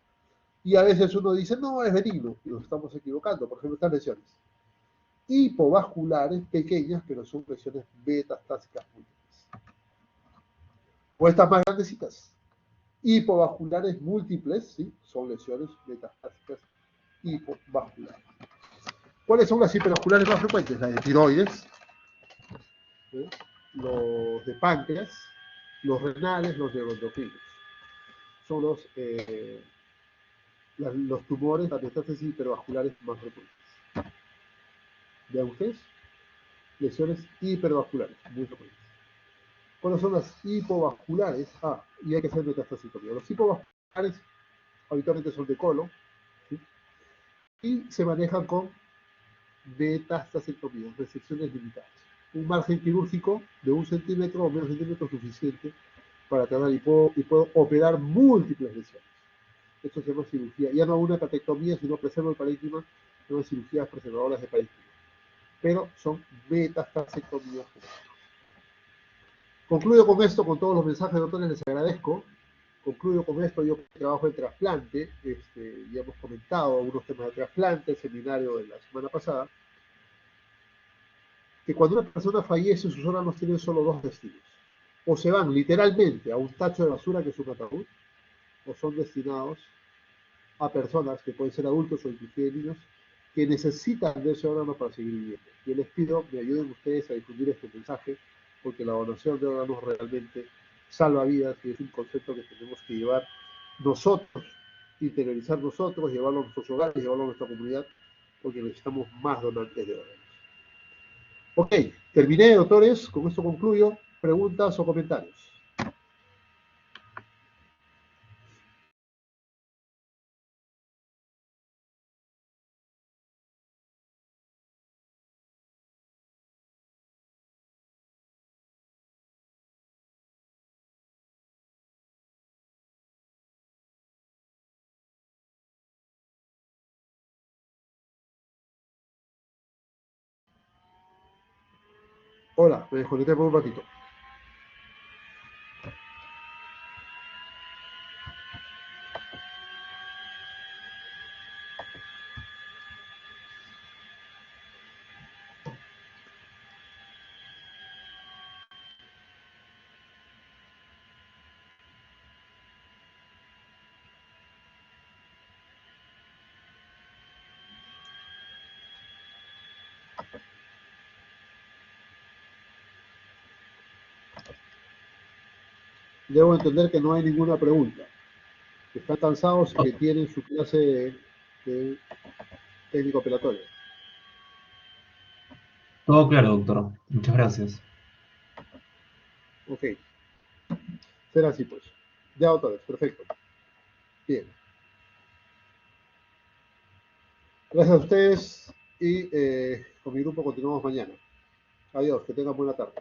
y a veces uno dice, no, es benigno, y nos estamos equivocando. Por ejemplo, estas lesiones hipovasculares pequeñas, pero son lesiones metastásicas múltiples. O estas más grandecitas, hipovasculares múltiples, ¿sí? Son lesiones metastásicas hipovasculares. ¿Cuáles son las hipervasculares más frecuentes? Las de tiroides, ¿sí? Los de páncreas, los renales, los neuroendocrinos. Son los tumores, las metástasis hipervasculares más frecuentes. ¿Vean ustedes? Lesiones hipervasculares, muy frecuentes. ¿Cuáles son las hipovasculares? Y hay que hacer metastasitomía. Los hipovasculares habitualmente son de colon, ¿sí? Y se manejan con metastasectomías, resecciones limitadas. Un margen quirúrgico de 1 centímetro o menos centímetro es suficiente para tratar y puedo operar múltiples lesiones. Esto se llama cirugía. Ya no una catectomía, sino preservo el parénquima, se llaman cirugías preservadoras de parénquima. Pero son metastasectomías. Concluyo con esto, con todos los mensajes, doctores, les agradezco. Concluyo con esto, yo trabajo en trasplante, ya hemos comentado algunos temas de trasplante, el seminario de la semana pasada, que cuando una persona fallece, sus órganos tienen solo 2 destinos. O se van literalmente a un tacho de basura que es un ataúd, o son destinados a personas que pueden ser adultos o inclusive niños, que necesitan de ese órgano para seguir viviendo. Yo les pido que me ayuden ustedes a difundir este mensaje, porque la donación de órganos realmente salva vidas y es un concepto que tenemos que llevar nosotros, interiorizar nosotros, llevarlo a nuestros hogares, llevarlo a nuestra comunidad, porque necesitamos más donantes de órganos. Ok, terminé, doctores, con esto concluyo. ¿Preguntas o comentarios? Hola, me desconecté por un ratito. Debo entender que no hay ninguna pregunta. Están cansados y que tienen su clase de técnico operatorio. Todo claro, doctor. Muchas gracias. Ok, será así pues. Ya, doctores, perfecto. Bien. Gracias a ustedes y con mi grupo continuamos mañana. Adiós, que tengan buena tarde.